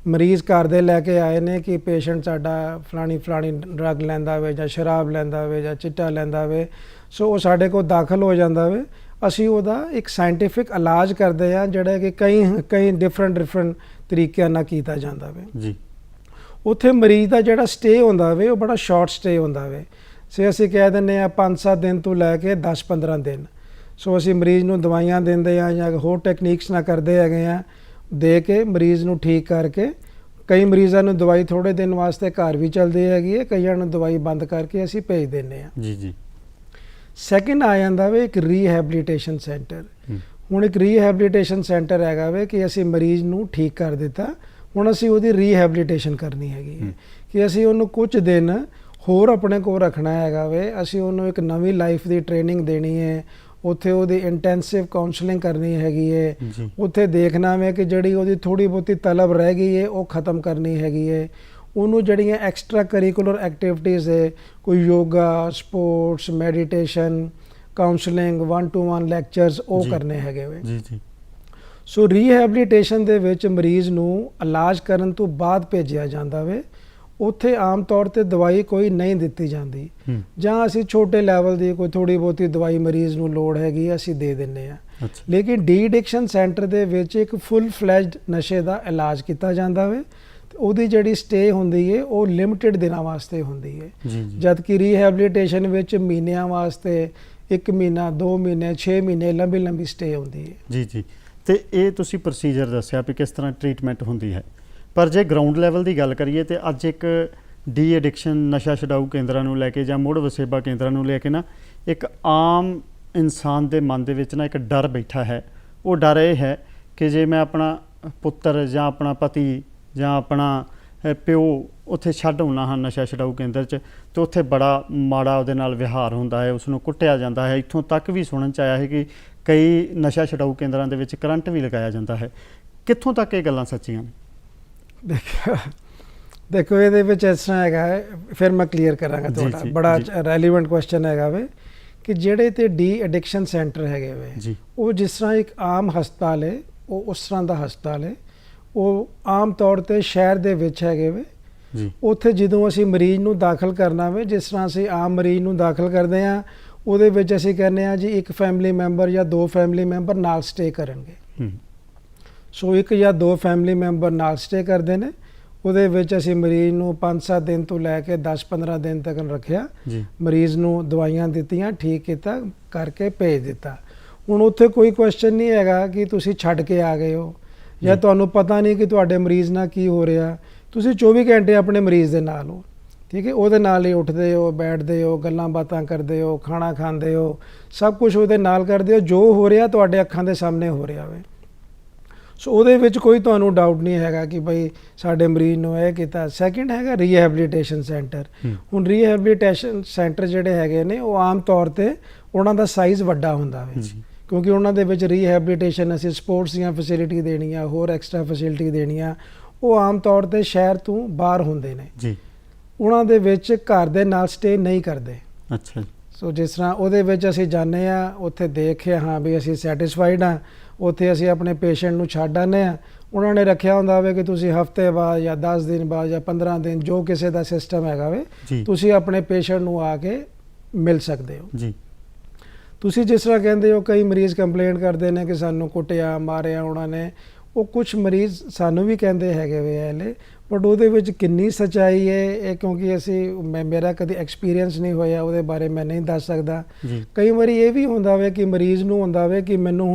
ਮਰੀਜ਼ ਘਰ ਦੇ ਲੈ ਕੇ ਆਏ ਨੇ ਕਿ ਪੇਸ਼ੈਂਟ ਸਾਡਾ ਫਲਾਣੀ ਡਰੱਗ ਲੈਂਦਾ ਵੇ ਜਾਂ ਸ਼ਰਾਬ ਲੈਂਦਾ ਵੇ ਜਾਂ ਚਿੱਟਾ ਲੈਂਦਾ ਵੇ, ਸੋ ਉਹ ਸਾਡੇ ਕੋਲ ਦਾਖਲ ਹੋ ਜਾਂਦਾ ਵੇ। ਅਸੀਂ ਉਹਦਾ ਇੱਕ ਸਾਇੰਟੀਫਿਕ ਇਲਾਜ ਕਰਦੇ ਹਾਂ ਜਿਹੜਾ ਕਿ ਕਈ ਡਿਫਰੈਂਟ ਤਰੀਕਿਆਂ ਨਾਲ ਕੀਤਾ ਜਾਂਦਾ ਵੇ ਜੀ। ਉੱਥੇ ਮਰੀਜ਼ ਦਾ ਜਿਹੜਾ ਸਟੇ ਹੁੰਦਾ ਵੇ ਉਹ ਬੜਾ ਸ਼ਾਰਟ ਸਟੇ ਹੁੰਦਾ ਵੇ। ਸੇ ਅਸੀਂ ਕਹਿ ਦਿੰਦੇ ਹਾਂ 5-7 ਦਿਨ ਤੋਂ ਲੈ ਕੇ 10-15 ਦਿਨ। ਸੋ ਅਸੀਂ ਮਰੀਜ਼ ਨੂੰ ਦਵਾਈਆਂ ਦਿੰਦੇ ਹਾਂ ਜਾਂ ਹੋਰ ਟੈਕਨੀਕਸ ਨਾਲ ਕਰਦੇ ਹੈਗੇ ਹਾਂ, ਦੇ ਕੇ ਮਰੀਜ਼ ਨੂੰ ਠੀਕ ਕਰਕੇ। ਕਈ ਮਰੀਜ਼ਾਂ ਨੂੰ ਦਵਾਈ ਥੋੜ੍ਹੇ ਦਿਨ ਵਾਸਤੇ ਘਰ ਵੀ ਚੱਲਦੀ ਹੈਗੀ ਹੈ, ਕਈਆਂ ਨੂੰ ਦਵਾਈ ਬੰਦ ਕਰਕੇ ਅਸੀਂ ਭੇਜ ਦਿੰਦੇ ਹਾਂ ਜੀ। ਸੈਕਿੰਡ ਆ ਜਾਂਦਾ ਵੇ ਇੱਕ ਰੀਹੈਬਲੀਟੇਸ਼ਨ ਸੈਂਟਰ। ਹੁਣ ਇੱਕ ਰੀਹੈਬਲੀਟੇਸ਼ਨ ਸੈਂਟਰ ਹੈਗਾ ਵੇ ਕਿ ਅਸੀਂ ਮਰੀਜ਼ ਨੂੰ ਠੀਕ ਕਰ ਦਿੱਤਾ, ਹੁਣ ਅਸੀਂ ਉਹਦੀ ਰੀਹੈਬਲੀਟੇਸ਼ਨ ਕਰਨੀ ਹੈਗੀ ਹੈ ਕਿ ਅਸੀਂ ਉਹਨੂੰ ਕੁਝ ਦਿਨ ਹੋਰ ਆਪਣੇ ਕੋਲ ਰੱਖਣਾ ਹੈਗਾ ਵੇ। ਅਸੀਂ ਉਹਨੂੰ ਇੱਕ ਨਵੀਂ ਲਾਈਫ ਦੀ ਟ੍ਰੇਨਿੰਗ ਦੇਣੀ ਹੈ, ਉੱਥੇ ਉਹਦੀ ਇੰਟੈਂਸਿਵ ਕਾਉਂਸਲਿੰਗ ਕਰਨੀ ਹੈਗੀ ਹੈ। ਉੱਥੇ ਦੇਖਣਾ ਵੇ ਕਿ ਜਿਹੜੀ ਉਹਦੀ ਥੋੜ੍ਹੀ ਬਹੁਤੀ ਤਲਬ ਰਹਿ ਗਈ ਹੈ ਉਹ ਖ਼ਤਮ ਕਰਨੀ ਹੈਗੀ ਹੈ। ਉਹਨੂੰ ਜਿਹੜੀਆਂ ਐਕਸਟਰਾ ਕਰਿਕੂਲਰ ਐਕਟੀਵਿਟੀਜ਼ ਹੈ, ਕੋਈ yoga, sports, meditation, counselling, 1-to-1 lectures, ਉਹ ਕਰਨੇ ਹੈਗੇ ਵੇ ਜੀ। ਸੋ ਰੀਹੈਬਲੀਟੇਸ਼ਨ ਦੇ ਵਿੱਚ ਮਰੀਜ਼ ਨੂੰ ਇਲਾਜ ਕਰਨ ਤੋਂ ਬਾਅਦ ਭੇਜਿਆ ਜਾਂਦਾ ਵੇ। ਉੱਥੇ ਆਮ ਤੌਰ ਤੇ ਦਵਾਈ ਕੋਈ ਨਹੀਂ ਦਿੱਤੀ ਜਾਂਦੀ, ਜਾਂ ਅਸੀਂ ਛੋਟੇ ਲੈਵਲ ਦੀ ਕੋਈ ਥੋੜੀ ਬਹੁਤੀ ਦਵਾਈ ਮਰੀਜ਼ ਨੂੰ ਲੋੜ ਹੈਗੀ ਅਸੀਂ ਦੇ ਦਿੰਨੇ ਆ। ਲੇਕਿਨ ਡੀ ਐਡਿਕਸ਼ਨ ਸੈਂਟਰ ਦੇ ਵਿੱਚ ਇੱਕ ਫੁੱਲ ਫਲੈਜਡ ਨਸ਼ੇ ਦਾ ਇਲਾਜ ਕੀਤਾ ਜਾਂਦਾ ਵੇ। ਉਹਦੀ ਜਿਹੜੀ ਸਟੇ ਹੁੰਦੀ ਹੈ ਉਹ ਲਿਮਟਿਡ ਦਿਨਾਂ ਵਾਸਤੇ ਹੁੰਦੀ ਹੈ, ਜਦ ਕਿ ਰੀਹੈਬਿਲਿਟੇਸ਼ਨ ਵਿੱਚ ਮਹੀਨਿਆਂ ਵਾਸਤੇ 1 ਮਹੀਨਾ 2 ਮਹੀਨੇ 6 ਮਹੀਨੇ ਲੰਬੀ ਸਟੇ ਹੁੰਦੀ ਹੈ। ਜੀ ਜੀ ਤੇ ਇਹ ਤੁਸੀਂ ਪ੍ਰੋਸੀਜਰ ਦੱਸਿਆ ਵੀ ਕਿਸ ਤਰ੍ਹਾਂ ਟ੍ਰੀਟਮੈਂਟ ਹੁੰਦੀ ਹੈ, ਪਰ ਜੇ ਗਰਾਊਂਡ ਲੈਵਲ ਦੀ ਗੱਲ ਕਰੀਏ ਤੇ ਅੱਜ ਇੱਕ ਡੀ ਐਡਿਕਸ਼ਨ ਨਸ਼ਾ ਛਡਾਊ ਕੇਂਦਰਾਂ ਨੂੰ ਲੈ ਕੇ ਜਾਂ ਮੁੜ ਵਸੇਬਾ ਕੇਂਦਰਾਂ ਨੂੰ ਲੈ ਕੇ ਨਾ ਇੱਕ ਆਮ ਇਨਸਾਨ ਦੇ ਮਨ ਦੇ ਵਿੱਚ ਨਾ ਇੱਕ ਡਰ ਬੈਠਾ ਹੈ। ਉਹ ਡਰ ਇਹ ਹੈ ਕਿ ਜੇ ਮੈਂ ਆਪਣਾ ਪੁੱਤਰ ਜਾਂ ਆਪਣਾ ਪਤੀ ਜਾਂ ਆਪਣਾ ਪਿਓ ਉੱਥੇ ਛੱਡ ਆਉਣਾ ਹਾਂ ਨਸ਼ਾ ਛਡਾਊ ਕੇਂਦਰ 'ਚ, ਤੇ ਉੱਥੇ ਬੜਾ ਮਾੜਾ ਉਹਦੇ ਨਾਲ ਵਿਹਾਰ ਹੁੰਦਾ ਹੈ, ਉਸ ਨੂੰ ਕੁੱਟਿਆ ਜਾਂਦਾ ਹੈ। ਇੱਥੋਂ ਤੱਕ ਵੀ ਸੁਣਨ 'ਚ ਆਇਆ ਹੈ ਕਿ ਕਈ ਨਸ਼ਾ ਛਡਾਊ ਕੇਂਦਰਾਂ ਦੇ ਵਿੱਚ ਕਰੰਟ ਵੀ ਲਗਾਇਆ ਜਾਂਦਾ ਹੈ। ਕਿੱਥੋਂ ਤੱਕ ਇਹ ਗੱਲਾਂ ਸੱਚੀਆਂ ਨੇ? ਦੇਖੋ ਇਹਦੇ ਵਿੱਚ ਇਸ ਤਰ੍ਹਾਂ ਹੈਗਾ ਹੈ, ਫਿਰ ਮੈਂ ਕਲੀਅਰ ਕਰਾਂਗਾ ਤੁਹਾਡਾ ਬੜਾ ਰੈਲੀਵੈਂਟ ਕੁਐਸਚਨ ਹੈਗਾ ਵੇ ਕਿ ਜਿਹੜੇ ਤੇ ਡੀ ਐਡਿਕਸ਼ਨ ਸੈਂਟਰ ਹੈਗੇ ਵੇ ਉਹ ਜਿਸ ਤਰ੍ਹਾਂ ਇੱਕ ਆਮ ਹਸਪਤਾਲ ਹੈ, ਉਹ ਉਸ ਤਰ੍ਹਾਂ ਦਾ ਹਸਪਤਾਲ ਹੈ। ਉਹ ਆਮ ਤੌਰ ਤੇ ਸ਼ਹਿਰ ਦੇ ਵਿੱਚ ਹੈਗੇ ਵੇ। ਉੱਥੇ ਜਦੋਂ ਅਸੀਂ ਮਰੀਜ਼ ਨੂੰ ਦਾਖਲ ਕਰਨਾ ਵੇ, ਜਿਸ ਤਰ੍ਹਾਂ ਅਸੀਂ ਆਮ ਮਰੀਜ਼ ਨੂੰ ਦਾਖਲ ਕਰਦੇ ਹਾਂ, ਉਹਦੇ ਵਿੱਚ ਅਸੀਂ ਕਹਿੰਦੇ ਹਾਂ ਜੀ ਇੱਕ ਫੈਮਿਲੀ ਮੈਂਬਰ ਜਾਂ 2 ਫੈਮਿਲੀ ਮੈਂਬਰ ਨਾਲ ਸਟੇ ਕਰਨਗੇ। ਸੋ 1 ਜਾਂ 2 ਫੈਮਿਲੀ ਮੈਂਬਰ ਨਾਲ ਸਟੇ ਕਰਦੇ ਨੇ। ਉਹਦੇ ਵਿੱਚ ਅਸੀਂ ਮਰੀਜ਼ ਨੂੰ 5-7 ਦਿਨ ਤੋਂ ਲੈ ਕੇ 10-15 ਦਿਨ ਤੱਕ ਰੱਖਿਆ, ਮਰੀਜ਼ ਨੂੰ ਦਵਾਈਆਂ ਦਿੱਤੀਆਂ, ਠੀਕ ਕੀਤਾ, ਕਰਕੇ ਭੇਜ ਦਿੱਤਾ। ਹੁਣ ਉੱਥੇ ਕੋਈ ਕੁਐਸਚਨ ਨਹੀਂ ਹੈਗਾ ਕਿ ਤੁਸੀਂ ਛੱਡ ਕੇ ਆ ਗਏ ਹੋ ਜਾਂ ਤੁਹਾਨੂੰ ਪਤਾ ਨਹੀਂ ਕਿ ਤੁਹਾਡੇ ਮਰੀਜ਼ ਨਾਲ ਕੀ ਹੋ ਰਿਹਾ। ਤੁਸੀਂ 24 ਘੰਟੇ ਆਪਣੇ ਮਰੀਜ਼ ਦੇ ਨਾਲ ਹੋ, ਠੀਕ ਹੈ, ਉਹਦੇ ਨਾਲ ਹੀ ਉੱਠਦੇ ਹੋ, ਬੈਠਦੇ ਹੋ, ਗੱਲਾਂ ਬਾਤਾਂ ਕਰਦੇ ਹੋ, ਖਾਣਾ ਖਾਂਦੇ ਹੋ, ਸਭ ਕੁਝ ਉਹਦੇ ਨਾਲ ਕਰਦੇ ਹੋ। ਜੋ ਹੋ ਰਿਹਾ ਤੁਹਾਡੇ ਅੱਖਾਂ ਦੇ ਸਾਹਮਣੇ ਹੋ ਰਿਹਾ ਵੇ। ਸੋ ਉਹਦੇ ਵਿੱਚ ਕੋਈ ਤੁਹਾਨੂੰ ਡਾਊਟ ਨਹੀਂ ਹੈਗਾ ਕਿ ਭਾਈ ਸਾਡੇ ਮਰੀਜ਼ ਨੂੰ ਇਹ ਕੀਤਾ। ਸੈਕਿੰਡ ਹੈਗਾ ਰੀਹੈਬਿਲਿਟੇਸ਼ਨ ਸੈਂਟਰ। ਹੁਣ ਰੀਹੈਬਿਲਿਟੇਸ਼ਨ ਸੈਂਟਰ ਜਿਹੜੇ ਹੈਗੇ ਨੇ ਉਹ ਆਮ ਤੌਰ ਤੇ ਉਹਨਾਂ ਦਾ ਸਾਈਜ਼ ਵੱਡਾ ਹੁੰਦਾ ਵੇ, ਕਿਉਂਕਿ ਉਹਨਾਂ ਦੇ ਵਿੱਚ ਰੀਹੈਬਿਲਿਟੇਸ਼ਨ ਅਸੀਂ ਸਪੋਰਟਸ ਦੀਆਂ ਫੈਸਿਲਿਟੀ ਦੇਣੀ ਆ, ਹੋਰ ਐਕਸਟਰਾ ਫੈਸਿਲਿਟੀ ਦੇਣੀ ਆ। ਉਹ ਆਮ ਤੌਰ ਤੇ ਸ਼ਹਿਰ ਤੋਂ ਬਾਹਰ ਹੁੰਦੇ ਨੇ। ਉਹਨਾਂ ਦੇ ਵਿੱਚ ਘਰ ਦੇ ਨਾਲ ਸਟੇ ਨਹੀਂ ਕਰਦੇ। ਅੱਛਾ। ਸੋ ਜਿਸ ਤਰ੍ਹਾਂ ਉਹਦੇ ਵਿੱਚ ਅਸੀਂ ਜਾਂਦੇ ਆ, ਉੱਥੇ ਦੇਖਿਆ ਹਾਂ ਵੀ ਅਸੀਂ ਸੈਟਿਸਫਾਈਡ ਹਾਂ, ਉੱਥੇ ਅਸੀਂ ਆਪਣੇ ਪੇਸ਼ੈਂਟ ਨੂੰ ਛੱਡ ਆਉਂਦੇ ਹਾਂ। ਉਹਨਾਂ ਨੇ ਰੱਖਿਆ ਹੁੰਦਾ ਵੇ ਕਿ ਤੁਸੀਂ ਹਫ਼ਤੇ ਬਾਅਦ ਜਾਂ 10 ਦਿਨ ਬਾਅਦ ਜਾਂ 15 ਦਿਨ ਜੋ ਕਿਸੇ ਦਾ ਸਿਸਟਮ ਹੈਗਾ ਵੇ, ਤੁਸੀਂ ਆਪਣੇ ਪੇਸ਼ੈਂਟ ਨੂੰ ਆ ਕੇ ਮਿਲ ਸਕਦੇ ਹੋ। ਤੁਸੀਂ ਜਿਸ ਤਰ੍ਹਾਂ ਕਹਿੰਦੇ ਹੋ ਕਈ ਮਰੀਜ਼ ਕੰਪਲੇਂਟ ਕਰਦੇ ਨੇ ਕਿ ਸਾਨੂੰ ਕੁੱਟਿਆ ਮਾਰਿਆ ਉਹਨਾਂ ਨੇ, ਉਹ ਕੁਝ ਮਰੀਜ਼ ਸਾਨੂੰ ਵੀ ਕਹਿੰਦੇ ਹੈਗੇ ਵੇ ਹਲੇ, ਬਟ ਉਹਦੇ ਵਿੱਚ ਕਿੰਨੀ ਸੱਚਾਈ ਹੈ ਇਹ ਕਿਉਂਕਿ ਮੇਰਾ ਕਦੇ ਐਕਸਪੀਰੀਅੰਸ ਨਹੀਂ ਹੋਇਆ, ਉਹਦੇ ਬਾਰੇ ਮੈਂ ਨਹੀਂ ਦੱਸ ਸਕਦਾ। ਕਈ ਵਾਰੀ ਇਹ ਵੀ ਹੁੰਦਾ ਵੇ ਕਿ ਮਰੀਜ਼ ਨੂੰ ਹੁੰਦਾ ਵੇ ਕਿ ਮੈਨੂੰ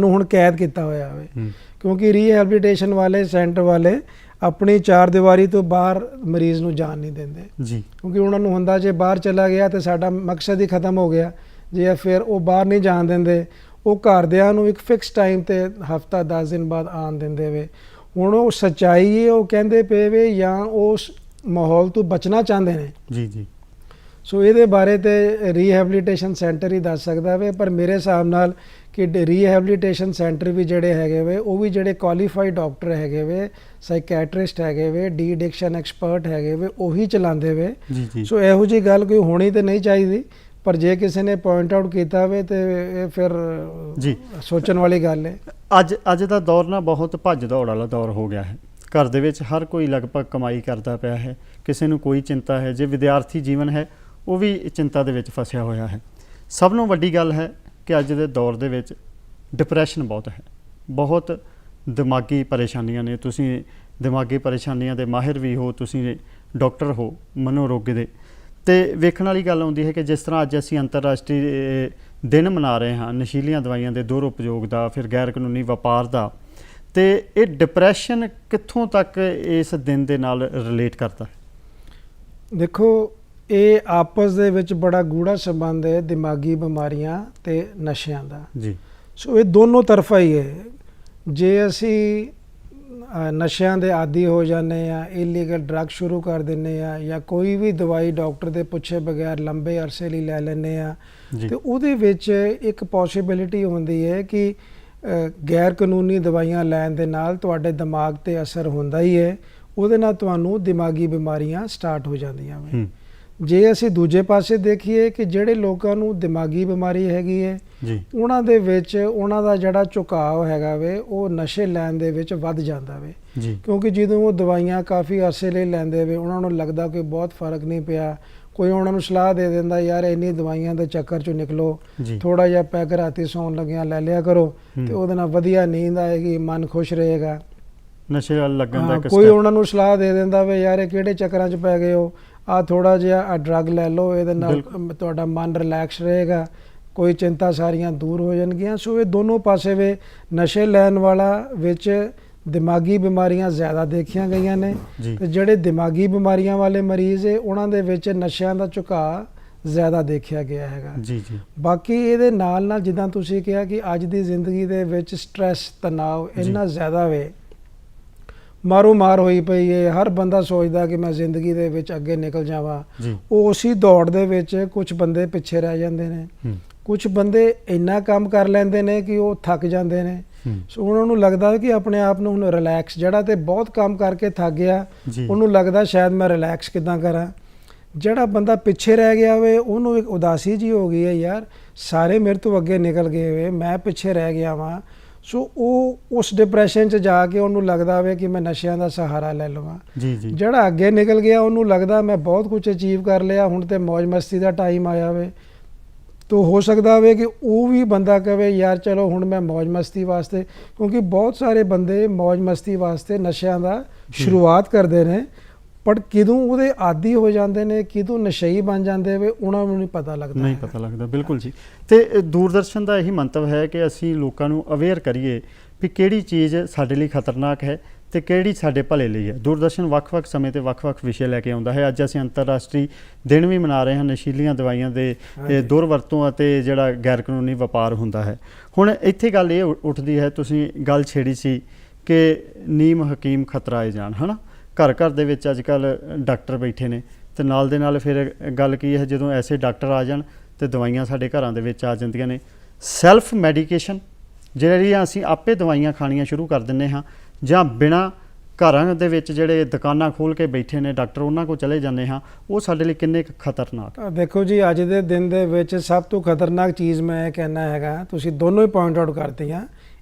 ਹੁਣ ਕੈਦ ਕੀਤਾ ਹੋਇਆ ਵੇ, ਕਿਉਂਕਿ ਰੀਹੈਬਿਲਿਟੇਸ਼ਨ ਵਾਲੇ ਸੈਂਟਰ ਵਾਲੇ ਆਪਣੀ 4 ਦੀਵਾਰੀ ਤੋਂ ਬਾਹਰ ਮਰੀਜ਼ ਨੂੰ ਜਾਣ ਨਹੀਂ ਦਿੰਦੇ, ਕਿਉਂਕਿ ਉਹਨਾਂ ਨੂੰ ਹੁੰਦਾ ਜੇ ਬਾਹਰ ਚਲਾ ਗਿਆ ਤੇ ਸਾਡਾ ਮਕਸਦ ਹੀ ਖਤਮ ਹੋ ਗਿਆ। ਜੇ ਫਿਰ ਉਹ ਬਾਹਰ ਨਹੀਂ ਜਾਣ ਦਿੰਦੇ, ਉਹ ਘਰਦਿਆਂ ਨੂੰ ਇੱਕ ਫਿਕਸ ਟਾਈਮ ਤੇ ਹਫ਼ਤਾ 10 ਦਿਨ ਬਾਅਦ ਆਉਣ ਦਿੰਦੇ ਵੇ। ਹੁਣ ਉਹ ਸੱਚਾਈ ਹੈ ਉਹ ਕਹਿੰਦੇ ਪਏ ਵੇ ਜਾਂ ਉਸ ਮਾਹੌਲ ਤੋਂ ਬਚਣਾ ਚਾਹੁੰਦੇ ਨੇ। ਸੋ ਇਹਦੇ ਬਾਰੇ ਤੇ ਰੀਹੈਬਿਲਿਟੇਸ਼ਨ ਸੈਂਟਰ ਹੀ ਦੱਸ ਸਕਦਾ ਵੇ। ਪਰ ਮੇਰੇ ਹਿਸਾਬ ਨਾਲ ਕਿ ਰੀਹੈਬਿਲਿਟੇਸ਼ਨ ਸੈਂਟਰ ਵੀ ਜਿਹੜੇ ਹੈਗੇ ਵੇ ਉਹ ਵੀ ਜਿਹੜੇ ਕੁਆਲੀਫਾਈਡ ਡਾਕਟਰ ਹੈਗੇ ਵੇ, ਸਾਈਕੈਟਰਿਸਟ ਹੈਗੇ ਵੇ, ਡੀ ਐਡਿਕਸ਼ਨ ਐਕਸਪਰਟ ਹੈਗੇ ਵੇ, ਉਹੀ ਚਲਾਉਂਦੇ ਵੇ। ਸੋ ਇਹੋ ਜਿਹੀ ਗੱਲ ਕੋਈ ਹੋਣੀ ਤੇ ਨਹੀਂ ਚਾਹੀਦੀ, ਪਰ ਜੇ ਕਿਸੇ ਨੇ ਪੁਆਇੰਟ ਆਊਟ ਕੀਤਾ ਵੇ ਤੇ ਇਹ ਫਿਰ ਸੋਚਣ ਵਾਲੀ ਗੱਲ ਹੈ। ਅੱਜ ਦਾ ਦੌਰ ਨਾ ਬਹੁਤ ਭੱਜ ਦੌੜ ਵਾਲਾ ਦੌਰ ਹੋ ਗਿਆ ਹੈ। ਘਰ ਦੇ ਵਿੱਚ ਹਰ ਕੋਈ ਲਗਭਗ ਕਮਾਈ ਕਰਦਾ ਪਿਆ ਹੈ, ਕਿਸੇ ਨੂੰ ਕੋਈ ਚਿੰਤਾ ਹੈ। ਜੇ ਵਿਦਿਆਰਥੀ ਜੀਵਨ ਹੈ ਉਹ ਵੀ ਚਿੰਤਾ ਦੇ ਵਿੱਚ ਫਸਿਆ ਹੋਇਆ ਹੈ। ਸਭ ਨੂੰ ਵੱਡੀ ਗੱਲ ਹੈ ਕਿ ਅੱਜ ਦੇ ਦੌਰ ਦੇ ਵਿੱਚ ਡਿਪਰੈਸ਼ਨ ਬਹੁਤ ਹੈ, ਬਹੁਤ ਦਿਮਾਗੀ ਪਰੇਸ਼ਾਨੀਆਂ ਨੇ। ਤੁਸੀਂ ਦਿਮਾਗੀ ਪਰੇਸ਼ਾਨੀਆਂ ਦੇ ਮਾਹਿਰ ਵੀ ਹੋ, ਤੁਸੀਂ ਡਾਕਟਰ ਹੋ ਮਨੋਰੋਗ ਦੇ। ਤੇ ਵੇਖਣ ਵਾਲੀ ਗੱਲ ਆਉਂਦੀ ਹੈ ਕਿ ਜਿਸ ਤਰ੍ਹਾਂ ਅੱਜ ਅਸੀਂ ਅੰਤਰਰਾਸ਼ਟਰੀ ਦਿਨ ਮਨਾ ਰਹੇ ਹਾਂ ਨਸ਼ੀਲੀਆਂ ਦਵਾਈਆਂ ਦੇ ਦੁਰਉਪਯੋਗ ਦਾ, ਫਿਰ ਗੈਰ ਕਾਨੂੰਨੀ ਵਪਾਰ ਦਾ, ਤੇ ਇਹ ਡਿਪਰੈਸ਼ਨ ਕਿੱਥੋਂ ਤੱਕ ਇਸ ਦਿਨ ਦੇ ਨਾਲ ਰਿਲੇਟ ਕਰਦਾ ਹੈ? ਦੇਖੋ ਇਹ ਆਪਸ ਦੇ ਵਿੱਚ ਬੜਾ ਗੂੜਾ ਸੰਬੰਧ ਹੈ ਦਿਮਾਗੀ ਬਿਮਾਰੀਆਂ ਤੇ ਨਸ਼ਿਆਂ ਦਾ। ਸੋ ਇਹ ਦੋਨੋਂ ਤਰਫਾ ਹੀ ਹੈ। ਜੇ ਅਸੀਂ ਨਸ਼ਿਆਂ ਦੇ ਆਦੀ ਹੋ ਜਾਂਦੇ ਆ, ਇਲੀਗਲ ਡਰੱਗ ਸ਼ੁਰੂ ਕਰ ਦਿੰਦੇ ਆ, ਜਾਂ ਕੋਈ ਵੀ ਦਵਾਈ ਡਾਕਟਰ ਦੇ ਪੁੱਛੇ ਬਗੈਰ ਲੰਬੇ ਅਰਸੇ ਲਈ ਲੈ ਲੈਂਦੇ ਆ, ਤੇ ਉਹਦੇ ਵਿੱਚ ਇੱਕ ਪੋਸੀਬਿਲਿਟੀ ਹੁੰਦੀ ਹੈ ਕਿ ਗੈਰ ਕਾਨੂੰਨੀ ਦਵਾਈਆਂ ਲੈਣ ਦੇ ਨਾਲ ਤੁਹਾਡੇ ਦਿਮਾਗ ਤੇ ਅਸਰ ਹੁੰਦਾ ਹੀ ਹੈ। ਉਹਦੇ ਨਾਲ ਤੁਹਾਨੂੰ ਦਿਮਾਗੀ ਬਿਮਾਰੀਆਂ ਸਟਾਰਟ ਹੋ ਜਾਂਦੀਆਂ ਵੇ। ਜੇ ਅਸੀਂ ਦੂਜੇ ਪਾਸੇ ਦੇਖੀਏ ਕਿ ਜਿਹੜੇ ਲੋਕਾਂ ਨੂੰ ਦਿਮਾਗੀ ਬਿਮਾਰੀ ਹੈਗੀ ਹੈ ਜੀ ਉਹਨਾਂ ਦੇ ਵਿੱਚ ਉਹਨਾਂ ਦਾ ਜਿਹੜਾ ਝੁਕਾਅ ਹੈਗਾ ਵੇ ਉਹ ਨਸ਼ੇ ਲੈਣ ਦੇ ਵਿੱਚ ਵੱਧ ਜਾਂਦਾ ਵੇ, ਜੀ ਕਿਉਂਕਿ ਜਦੋਂ ਉਹ ਦਵਾਈਆਂ ਕਾਫੀ ਅਰਸੇ ਲਈ ਲੈਂਦੇ ਵੇ ਉਹਨਾਂ ਨੂੰ ਲੱਗਦਾ ਕਿ ਬਹੁਤ ਫਰਕ ਨਹੀਂ ਪਿਆ। ਕੋਈ ਉਹਨਾਂ ਨੂੰ ਸਲਾਹ ਦੇ ਦਿੰਦਾ ਯਾਰ ਇੰਨੀ ਦਵਾਈਆਂ ਦੇ ਚੱਕਰ ਚੋਂ ਨਿਕਲੋ, ਜੀ ਥੋੜਾ ਜਿਹਾ ਪੈਗ ਰਾਤੀ ਸੌਣ ਲੱਗਿਆਂ ਲੈ ਲਿਆ ਕਰੋ ਤੇ ਉਹਦੇ ਨਾਲ ਵਧੀਆ ਨੀਂਦ ਆਏਗੀ, ਮਨ ਖੁਸ਼ ਰਹੇਗਾ। ਨਸ਼ੇ ਵੱਲ ਲੱਗਣ ਦਾ ਇੱਕ ਕੋਈ step। ਉਹਨਾਂ ਨੂੰ ਸਲਾਹ ਦੇ ਦਿੰਦਾ ਵੇ ਯਾਰ ਇਹ ਕਿਹੜੇ ਚੱਕਰਾਂ 'ਚ ਪੈ ਗਏ ਹੋ, ਆ ਥੋੜਾ ਜਿਹਾ ਆ ਡਰੱਗ ਲੈ ਲਓ, ਇਹਦੇ ਨਾਲ ਤੁਹਾਡਾ ਮਨ ਰਿਲੈਕਸ ਰਹੇਗਾ, ਕੋਈ ਚਿੰਤਾ ਸਾਰੀਆਂ ਦੂਰ ਹੋ ਜਾਣਗੀਆਂ। ਸੋ ਇਹ ਦੋਨੋਂ ਪਾਸੇ ਵੇ ਨਸ਼ੇ ਲੈਣ ਵਾਲਾ ਵਿੱਚ ਦਿਮਾਗੀ ਬਿਮਾਰੀਆਂ ਜ਼ਿਆਦਾ ਦੇਖੀਆਂ ਗਈਆਂ ਨੇ ਜੀ ਤੇ ਜਿਹੜੇ ਦਿਮਾਗੀ ਬਿਮਾਰੀਆਂ ਵਾਲੇ ਮਰੀਜ਼ ਹੈ ਉਹਨਾਂ ਦੇ ਵਿੱਚ ਨਸ਼ਿਆਂ ਦਾ ਝੁਕਾਅ ਜ਼ਿਆਦਾ ਦੇਖਿਆ ਗਿਆ ਹੈਗਾ। ਜੀ ਜੀ ਬਾਕੀ ਇਹਦੇ ਨਾਲ ਜਿੱਦਾਂ ਤੁਸੀਂ ਕਿਹਾ ਕਿ ਅੱਜ ਦੀ ਜ਼ਿੰਦਗੀ ਦੇ ਵਿੱਚ ਸਟ੍ਰੈਸ ਤਣਾਅ ਇੰਨਾ ਜ਼ਿਆਦਾ ਵੇ, ਮਾਰੋ ਮਾਰ ਹੋਈ ਪਈ ਹੈ, ਹਰ ਬੰਦਾ ਸੋਚਦਾ ਕਿ ਮੈਂ ਜ਼ਿੰਦਗੀ ਦੇ ਵਿੱਚ ਅੱਗੇ ਨਿਕਲ ਜਾਵਾਂ। ਜੀ ਉਹ ਉਸੇ ਦੌੜ ਦੇ ਵਿੱਚ ਕੁਝ ਬੰਦੇ ਪਿੱਛੇ ਰਹਿ ਜਾਂਦੇ ਨੇ, ਕੁਝ ਬੰਦੇ ਇੰਨਾ ਕੰਮ ਕਰ ਲੈਂਦੇ ਨੇ ਕਿ ਉਹ ਥੱਕ ਜਾਂਦੇ ਨੇ। ਸੋ ਉਹਨਾਂ ਨੂੰ ਲੱਗਦਾ ਕਿ ਆਪਣੇ ਆਪ ਨੂੰ ਹੁਣ ਰਿਲੈਕਸ, ਜਿਹੜਾ ਤੇ ਬਹੁਤ ਕੰਮ ਕਰਕੇ ਥੱਕ ਗਿਆ ਉਹਨੂੰ ਲੱਗਦਾ ਸ਼ਾਇਦ ਮੈਂ ਰਿਲੈਕਸ ਕਿੱਦਾਂ ਕਰਾਂ। ਜਿਹੜਾ ਬੰਦਾ ਪਿੱਛੇ ਰਹਿ ਗਿਆ ਵੇ ਉਹਨੂੰ ਇੱਕ ਉਦਾਸੀ ਜੀ ਹੋ ਗਈ ਹੈ, ਯਾਰ ਸਾਰੇ ਮੇਰੇ ਤੋਂ ਅੱਗੇ ਨਿਕਲ ਗਏ ਵੇ, ਮੈਂ ਪਿੱਛੇ ਰਹਿ ਗਿਆ ਵਾਂ। ਸੋ ਉਹ ਉਸ ਡਿਪਰੈਸ਼ਨ 'ਚ ਜਾ ਕੇ ਉਹਨੂੰ ਲੱਗਦਾ ਵੇ ਕਿ ਮੈਂ ਨਸ਼ਿਆਂ ਦਾ ਸਹਾਰਾ ਲੈ ਲਵਾਂ। ਜੀ ਜੀ ਜਿਹੜਾ ਅੱਗੇ ਨਿਕਲ ਗਿਆ ਉਹਨੂੰ ਲੱਗਦਾ ਮੈਂ ਬਹੁਤ ਕੁਝ ਅਚੀਵ ਕਰ ਲਿਆ, ਹੁਣ ਤੇ ਮौज ਮਸਤੀ ਦਾ ਟਾਈਮ ਆਇਆ ਵੇ। ਤੋ ਹੋ ਸਕਦਾ ਵੇ ਕਿ ਉਹ ਵੀ ਬੰਦਾ ਕਹੇ ਯਾਰ ਚਲੋ ਹੁਣ ਮੈਂ ਮौज ਮਸਤੀ ਵਾਸਤੇ, ਕਿਉਂਕਿ ਬਹੁਤ ਸਾਰੇ ਬੰਦੇ ਮौज ਮਸਤੀ ਵਾਸਤੇ ਨਸ਼ਿਆਂ ਦਾ ਸ਼ੁਰੂਆਤ ਕਰਦੇ ਨੇ, ਪਰ ਕਿਦੋਂ ਉਹਦੇ ਆਦੀ ਹੋ ਜਾਂਦੇ ਨੇ, ਕਿਦੋਂ ਨਸ਼ਈ ਬਣ ਜਾਂਦੇ ਵੇ ਉਹਨਾਂ ਨੂੰ ਨਹੀਂ ਪਤਾ ਲੱਗਦਾ। ਨਹੀਂ ਪਤਾ ਲੱਗਦਾ, ਬਿਲਕੁਲ ਜੀ। ਤੇ ਦੂਰਦਰਸ਼ਨ ਦਾ ਇਹੀ ਮੰਤਵ ਹੈ ਕਿ ਅਸੀਂ ਲੋਕਾਂ ਨੂੰ ਅਵੇਅਰ ਕਰੀਏ ਵੀ ਕਿਹੜੀ ਚੀਜ਼ ਸਾਡੇ ਲਈ ਖਤਰਨਾਕ ਹੈ ਤੇ ਕਿਹੜੀ ਸਾਡੇ ਭਲੇ ਲਈ ਹੈ। ਦੂਰਦਰਸ਼ਨ ਵੱਖ-ਵੱਖ ਸਮੇਂ ਤੇ ਵੱਖ-ਵੱਖ ਵਿਸ਼ੇ ਲੈ ਕੇ ਆਉਂਦਾ ਹੈ। ਅੱਜ ਅਸੀਂ ਅੰਤਰਰਾਸ਼ਟਰੀ ਦਿਨ ਵੀ ਮਨਾ ਰਹੇ ਹਾਂ ਨਸ਼ੀਲੀਆਂ ਦਵਾਈਆਂ ਦੇ ਦੁਰਵਰਤੋਂ ਅਤੇ ਜਿਹੜਾ ਗੈਰ ਕਾਨੂੰਨੀ ਵਪਾਰ ਹੁੰਦਾ ਹੈ। ਹੁਣ ਇੱਥੇ ਗੱਲ ਇਹ ਉੱਠਦੀ ਹੈ, ਤੁਸੀਂ ਗੱਲ ਛੇੜੀ ਸੀ ਕਿ ਨੀਮ ਹਕੀਮ ਖਤਰਾਏ ਜਾਣ, ਹੈ ਨਾ। ਘਰ ਘਰ ਦੇ ਵਿੱਚ ਅੱਜ ਕੱਲ੍ਹ ਡਾਕਟਰ ਬੈਠੇ ਨੇ ਤੇ ਨਾਲ ਦੇ ਨਾਲ ਫਿਰ ਗੱਲ ਕੀ ਹੈ, ਜਦੋਂ ਐਸੇ ਡਾਕਟਰ ਆ ਜਾਣ ਤੇ ਦਵਾਈਆਂ ਸਾਡੇ ਘਰਾਂ ਦੇ ਵਿੱਚ ਆ ਜਾਂਦੀਆਂ ਨੇ। ਸੈਲਫ ਮੈਡੀਕੇਸ਼ਨ ਜਿਹੜੀਆਂ ਅਸੀਂ ਆਪੇ ਦਵਾਈਆਂ ਖਾਣੀਆਂ ਸ਼ੁਰੂ ਕਰ ਦਿੰਦੇ ਹਾਂ, ਜਾਂ ਬਿਨਾਂ ਘਰਾਂ ਦੇ ਵਿੱਚ ਜਿਹੜੇ ਦੁਕਾਨਾਂ ਖੋਲ੍ਹ ਕੇ ਬੈਠੇ ਨੇ ਡਾਕਟਰ ਉਹਨਾਂ ਕੋਲ ਚਲੇ ਜਾਂਦੇ ਹਾਂ, ਉਹ ਸਾਡੇ ਲਈ ਕਿੰਨੇ ਕੁ ਖਤਰਨਾਕ? ਦੇਖੋ ਜੀ, ਅੱਜ ਦੇ ਦਿਨ ਦੇ ਵਿੱਚ ਸਭ ਤੋਂ ਖਤਰਨਾਕ ਚੀਜ਼ ਮੈਂ ਇਹ ਕਹਿਣਾ ਹੈਗਾ, ਤੁਸੀਂ ਦੋਨੋਂ ਹੀ ਪੁਆਇੰਟ ਆਊਟ ਕਰਤੀਆਂ।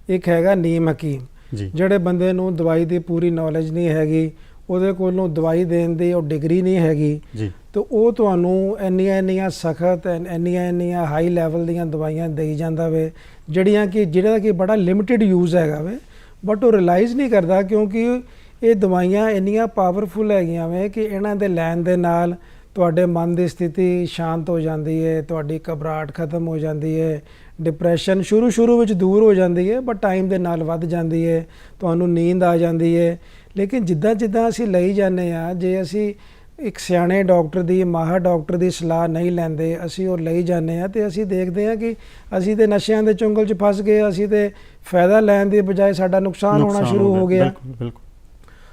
ਇੱਕ ਹੈਗਾ ਨੀਮ ਹਕੀਮ, ਜਿਹੜੇ ਬੰਦੇ ਨੂੰ ਦਵਾਈ ਦੀ ਪੂਰੀ ਨੌਲੇਜ ਨਹੀਂ ਹੈਗੀ, ਉਹਦੇ ਕੋਲੋਂ ਦਵਾਈ ਦੇਣ ਦੀ ਉਹ ਡਿਗਰੀ ਨਹੀਂ ਹੈਗੀ ਜੀ, ਤੇ ਉਹ ਤੁਹਾਨੂੰ ਇੰਨੀਆਂ ਸਖਤ ਇੰਨੀਆਂ ਹਾਈ ਲੈਵਲ ਦੀਆਂ ਦਵਾਈਆਂ ਦੇਈ ਜਾਂਦਾ ਵੇ, ਜਿਹੜਾ ਕਿ ਬੜਾ ਲਿਮਿਟਿਡ ਯੂਜ਼ ਹੈਗਾ ਵੇ, ਬਟ ਉਹ ਰਿਅਲਾਈਜ਼ ਨਹੀਂ ਕਰਦਾ ਕਿਉਂਕਿ ਇਹ ਦਵਾਈਆਂ ਇੰਨੀਆਂ ਪਾਵਰਫੁੱਲ ਹੈਗੀਆਂ ਵੇ ਕਿ ਇਹਨਾਂ ਦੇ ਲੈਣ ਦੇ ਨਾਲ ਤੁਹਾਡੇ ਮਨ ਦੀ ਸਥਿਤੀ ਸ਼ਾਂਤ ਹੋ ਜਾਂਦੀ ਹੈ, ਤੁਹਾਡੀ ਘਬਰਾਹਟ ਖਤਮ ਹੋ ਜਾਂਦੀ ਹੈ, ਡਿਪਰੈਸ਼ਨ ਸ਼ੁਰੂ ਵਿੱਚ ਦੂਰ ਹੋ ਜਾਂਦੀ ਹੈ, ਬਟ ਟਾਈਮ ਦੇ ਨਾਲ ਵੱਧ ਜਾਂਦੀ ਹੈ, ਤੁਹਾਨੂੰ ਨੀਂਦ ਆ ਜਾਂਦੀ ਹੈ। ਲੇਕਿਨ ਜਿੱਦਾਂ ਅਸੀਂ ਲਈ ਜਾਂਦੇ ਹਾਂ, ਜੇ ਅਸੀਂ ਇੱਕ ਸਿਆਣੇ ਡਾਕਟਰ ਦੀ, ਮਾਹਰ ਡਾਕਟਰ ਦੀ ਸਲਾਹ ਨਹੀਂ ਲੈਂਦੇ, ਅਸੀਂ ਉਹ ਲਈ ਜਾਂਦੇ ਹਾਂ ਤੇ ਅਸੀਂ ਦੇਖਦੇ ਹਾਂ ਕਿ ਅਸੀਂ ਤੇ ਨਸ਼ਿਆਂ ਦੇ ਚੁੰਗਲ 'ਚ ਫਸ ਗਏ, ਅਸੀਂ ਤੇ ਫਾਇਦਾ ਲੈਣ ਦੀ ਬਜਾਏ ਸਾਡਾ ਨੁਕਸਾਨ ਹੋਣਾ ਸ਼ੁਰੂ ਹੋ ਗਿਆ। ਬਿਲਕੁਲ।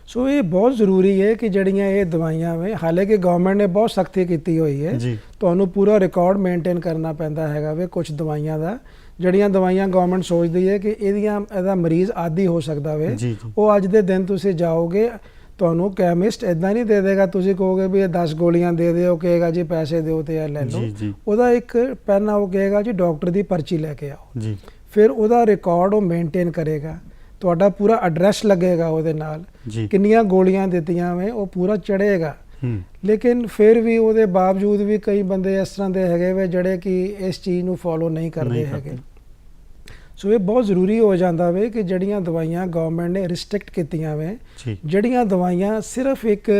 ਸੋ ਇਹ ਬਹੁਤ ਜ਼ਰੂਰੀ ਹੈ ਕਿ ਜਿਹੜੀਆਂ ਇਹ ਦਵਾਈਆਂ ਵੇ, ਹਾਲਾਂਕਿ ਗਵਰਨਮੈਂਟ ਨੇ ਬਹੁਤ ਸਖਤੀ ਕੀਤੀ ਹੋਈ ਹੈ, ਤੁਹਾਨੂੰ ਪੂਰਾ ਰਿਕਾਰਡ ਮੇਨਟੇਨ ਕਰਨਾ ਪੈਂਦਾ ਹੈਗਾ ਵੇ ਕੁਝ ਦਵਾਈਆਂ ਦਾ। ਜਿਹੜੀਆਂ ਦਵਾਈਆਂ ਗਵਰਨਮੈਂਟ ਸੋਚਦੀ ਹੈ ਕਿ ਇਹਦਾ ਮਰੀਜ਼ ਆਦੀ ਹੋ ਸਕਦਾ ਵੇ, ਉਹ ਅੱਜ ਦੇ ਦਿਨ ਤੁਸੀਂ ਜਾਓਗੇ, ਤੁਹਾਨੂੰ ਕੈਮਿਸਟ ਇਦਾਂ ਨਹੀਂ ਦੇ ਦੇਗਾ, ਤੁਸੀਂ ਕਹੋਗੇ ਵੀ ਇਹ 10 ਗੋਲੀਆਂ ਦੇ ਦਿਓ, ਕਹੇਗਾ ਜੀ ਪੈਸੇ ਦਿਓ ਤੇ ਇਹ ਲੈ ਲਓ। ਉਹਦਾ ਇੱਕ ਪੈਨ ਉਹ ਕਹੇਗਾ ਜੀ ਡਾਕਟਰ ਦੀ ਪਰਚੀ ਲੈ ਕੇ ਆਓ, ਫਿਰ ਉਹਦਾ ਰਿਕਾਰਡ ਉਹ ਮੇਨਟੇਨ ਕਰੇਗਾ, ਤੁਹਾਡਾ ਪੂਰਾ ਐਡਰੈਸ ਲੱਗੇਗਾ ਉਹਦੇ ਨਾਲ, ਕਿੰਨੀਆਂ ਗੋਲੀਆਂ ਦਿੱਤੀਆਂ ਵੇ ਉਹ ਪੂਰਾ ਚੜ੍ਹੇਗਾ। ਲੇਕਿਨ ਫਿਰ ਵੀ ਉਹਦੇ ਬਾਵਜੂਦ ਵੀ ਕਈ ਬੰਦੇ ਇਸ ਤਰ੍ਹਾਂ ਦੇ ਹੈਗੇ ਵੇ ਜਿਹੜੇ ਕਿ ਇਸ ਚੀਜ਼ ਨੂੰ ਫੋਲੋ ਨਹੀਂ ਕਰਦੇ ਹੈਗੇ। ਸੋ ਇਹ ਬਹੁਤ ਜ਼ਰੂਰੀ ਹੋ ਜਾਂਦਾ ਵੇ ਕਿ ਜਿਹੜੀਆਂ ਦਵਾਈਆਂ ਗਵਰਨਮੈਂਟ ਨੇ ਰਿਸਟ੍ਰਿਕਟ ਕੀਤੀਆਂ ਵੇ, ਜਿਹੜੀਆਂ ਦਵਾਈਆਂ ਸਿਰਫ ਇੱਕ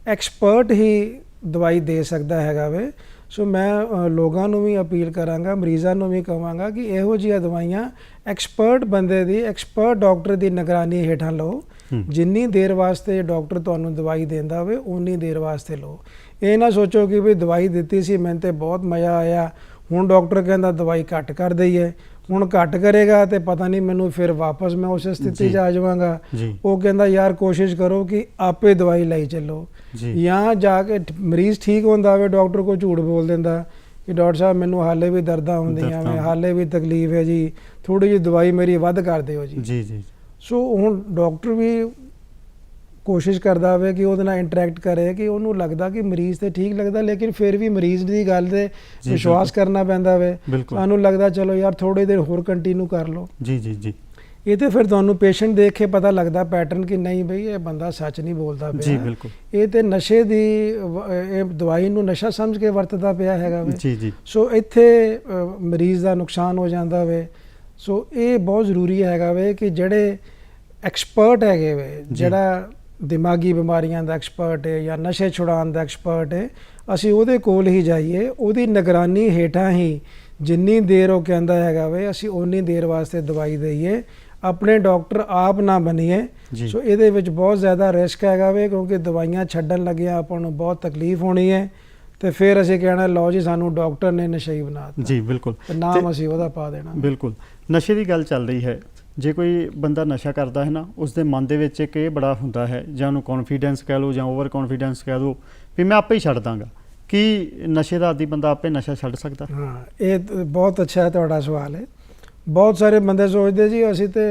ਐਕਸਪਰਟ ਹੀ ਦਵਾਈ ਦੇ ਸਕਦਾ ਹੈਗਾ ਵੇ। ਸੋ ਮੈਂ ਲੋਕਾਂ ਨੂੰ ਵੀ ਅਪੀਲ ਕਰਾਂਗਾ, ਮਰੀਜ਼ਾਂ ਨੂੰ ਵੀ ਕਹਾਂਗਾ ਕਿ ਇਹੋ ਜਿਹੀਆਂ ਦਵਾਈਆਂ ਐਕਸਪਰਟ ਬੰਦੇ ਦੀ, ਐਕਸਪਰਟ ਡਾਕਟਰ ਦੀ ਨਿਗਰਾਨੀ ਹੇਠਾਂ ਲਓ। ਜਿੰਨੀ ਦੇਰ ਵਾਸਤੇ ਡਾਕਟਰ ਤੁਹਾਨੂੰ ਦਵਾਈ ਦਿੰਦਾ ਹੋਵੇ ਉਨੀ ਦੇਰ ਵਾਸਤੇ ਲਓ। ਇਹ ਨਾ ਸੋਚੋ ਕਿ ਵੀ ਦਵਾਈ ਦਿੱਤੀ ਸੀ ਮੈਨੂੰ ਤੇ ਬਹੁਤ ਮਜ਼ਾ ਆਇਆ, ਹੁਣ ਡਾਕਟਰ ਕਹਿੰਦਾ ਦਵਾਈ ਘੱਟ ਕਰ ਦਈਏ, ਹੁਣ ਘੱਟ ਕਰੇਗਾ ਤੇ ਪਤਾ ਨਹੀਂ ਮੈਨੂੰ ਫਿਰ ਵਾਪਸ ਮੈਂ ਉਸ ਸਥਿਤੀ 'ਚ ਆ ਜਾਵਾਂਗਾ। ਉਹ ਕਹਿੰਦਾ ਯਾਰ ਕੋਸ਼ਿਸ਼ ਕਰੋ ਕਿ ਆਪੇ ਦਵਾਈ ਲਈ ਚੱਲੋ, ਜਾਂ ਜਾ ਕੇ ਮਰੀਜ਼ ਠੀਕ ਹੁੰਦਾ ਹੋਵੇ ਡਾਕਟਰ ਕੋਲ ਝੂਠ ਬੋਲ ਦਿੰਦਾ ਕਿ ਡਾਕਟਰ ਸਾਹਿਬ ਮੈਨੂੰ ਹਾਲੇ ਵੀ ਦਰਦਾਂ ਹੁੰਦੀਆਂ ਵੇ, ਹਾਲੇ ਵੀ ਤਕਲੀਫ ਹੈ ਜੀ, ਥੋੜ੍ਹੀ ਜਿਹੀ ਦਵਾਈ ਮੇਰੀ ਵੱਧ ਕਰ ਦਿਓ ਜੀ। ਸੋ ਹੁਣ ਡਾਕਟਰ ਵੀ ਕੋਸ਼ਿਸ਼ ਕਰਦਾ ਹੋਵੇ ਕਿ ਉਹਦੇ ਨਾਲ ਇੰਟਰੈਕਟ ਕਰੇ, ਕਿ ਉਹਨੂੰ ਲੱਗਦਾ ਕਿ ਮਰੀਜ਼ ਤੇ ਠੀਕ ਲੱਗਦਾ, ਲੇਕਿਨ ਫਿਰ ਵੀ ਮਰੀਜ਼ ਦੀ ਗੱਲ ਤੇ ਵਿਸ਼ਵਾਸ ਕਰਨਾ ਪੈਂਦਾ ਵੇ। ਸਾਨੂੰ ਲੱਗਦਾ ਚਲੋ ਯਾਰ ਥੋੜੀ ਦੇਰ ਹੋਰ ਕੰਟੀਨਿਊ ਕਰ ਲਓ। ਜੀ ਜੀ ਜੀ। ਇਹ ਤੇ ਫਿਰ ਤੁਹਾਨੂੰ ਪੇਸ਼ੈਂਟ ਦੇਖ ਕੇ ਪਤਾ ਲੱਗਦਾ ਪੈਟਰਨ ਕਿ ਨਹੀਂ ਬਈ ਇਹ ਬੰਦਾ ਸੱਚ ਨਹੀਂ ਬੋਲਦਾ ਪਿਆ। ਜੀ ਬਿਲਕੁਲ। ਇਹ ਤੇ ਨਸ਼ੇ ਦੀ ਇਹ ਦਵਾਈ ਨੂੰ ਨਸ਼ਾ ਸਮਝ ਕੇ ਵਰਤਦਾ ਪਿਆ ਹੈਗਾ ਵੇ। ਜੀ ਜੀ। ਸੋ ਇੱਥੇ ਮਰੀਜ਼ ਦਾ ਨੁਕਸਾਨ ਹੋ ਜਾਂਦਾ ਵੇ। ਸੋ ਇਹ ਬਹੁਤ ਜ਼ਰੂਰੀ ਹੈਗਾ ਵੇ ਕਿ ਜਿਹੜੇ ਐਕਸਪਰਟ ਹੈਗੇ ਵੇ, ਜਿਹੜਾ ਦਿਮਾਗੀ ਬਿਮਾਰੀਆਂ ਦਾ ਐਕਸਪਰਟ ਹੈ ਜਾਂ ਨਸ਼ੇ ਛੁਡਾਉਣ ਦਾ ਐਕਸਪਰਟ ਹੈ, ਅਸੀਂ ਉਹਦੇ ਕੋਲ ਹੀ ਜਾਈਏ, ਉਹਦੀ ਨਿਗਰਾਨੀ ਹੇਠਾਂ ਹੀ ਜਿੰਨੀ ਦੇਰ ਉਹ ਕਹਿੰਦਾ ਹੈਗਾ ਵੇ ਅਸੀਂ ਉਨੀ ਦੇਰ ਵਾਸਤੇ ਦਵਾਈ ਦਈਏ, ਆਪਣੇ ਡਾਕਟਰ ਆਪ ਨਾ ਬਣੀਏ। ਸੋ ਇਹਦੇ ਵਿੱਚ ਬਹੁਤ ਜ਼ਿਆਦਾ ਰਿਸਕ ਹੈਗਾ ਵੇ, ਕਿਉਂਕਿ ਦਵਾਈਆਂ ਛੱਡਣ ਲੱਗਿਆ ਆਪਾਂ ਨੂੰ ਬਹੁਤ ਤਕਲੀਫ ਹੋਣੀ ਹੈ ਤੇ ਫਿਰ ਅਸੀਂ ਕਹਿਣਾ ਲਓ ਜੀ ਸਾਨੂੰ ਡਾਕਟਰ ਨੇ ਨਸ਼ਈ ਬਣਾ ਦਿੱਤਾ। ਜੀ ਬਿਲਕੁਲ। ਨਾਮ ਅਸੀਂ ਉਹਦਾ ਪਾ ਦੇਣਾ। ਬਿਲਕੁਲ। ਨਸ਼ੇ ਦੀ ਗੱਲ ਚੱਲ ਰਹੀ ਹੈ, ਜੇ ਕੋਈ ਬੰਦਾ ਨਸ਼ਾ ਕਰਦਾ ਹੈ ਨਾ, ਉਸ ਦੇ ਮਨ ਦੇ ਵਿੱਚ ਇੱਕ ਇਹ ਬੜਾ ਹੁੰਦਾ ਹੈ, ਜਾਂ ਉਹਨੂੰ ਕੌਨਫੀਡੈਂਸ ਕਹਿ ਲਓ ਜਾਂ ਓਵਰ ਕੌਨਫੀਡੈਂਸ ਕਹਿ ਦਿਓ ਵੀ ਮੈਂ ਆਪੇ ਹੀ ਛੱਡ ਦਾਂਗਾ। ਕੀ ਨਸ਼ੇ ਦਾ ਆਦੀ ਬੰਦਾ ਆਪੇ ਨਸ਼ਾ ਛੱਡ ਸਕਦਾ? ਹਾਂ, ਇਹ ਬਹੁਤ ਅੱਛਾ ਤੁਹਾਡਾ ਸਵਾਲ ਹੈ। ਬਹੁਤ ਸਾਰੇ ਬੰਦੇ ਸੋਚਦੇ ਜੀ ਅਸੀਂ ਤੇ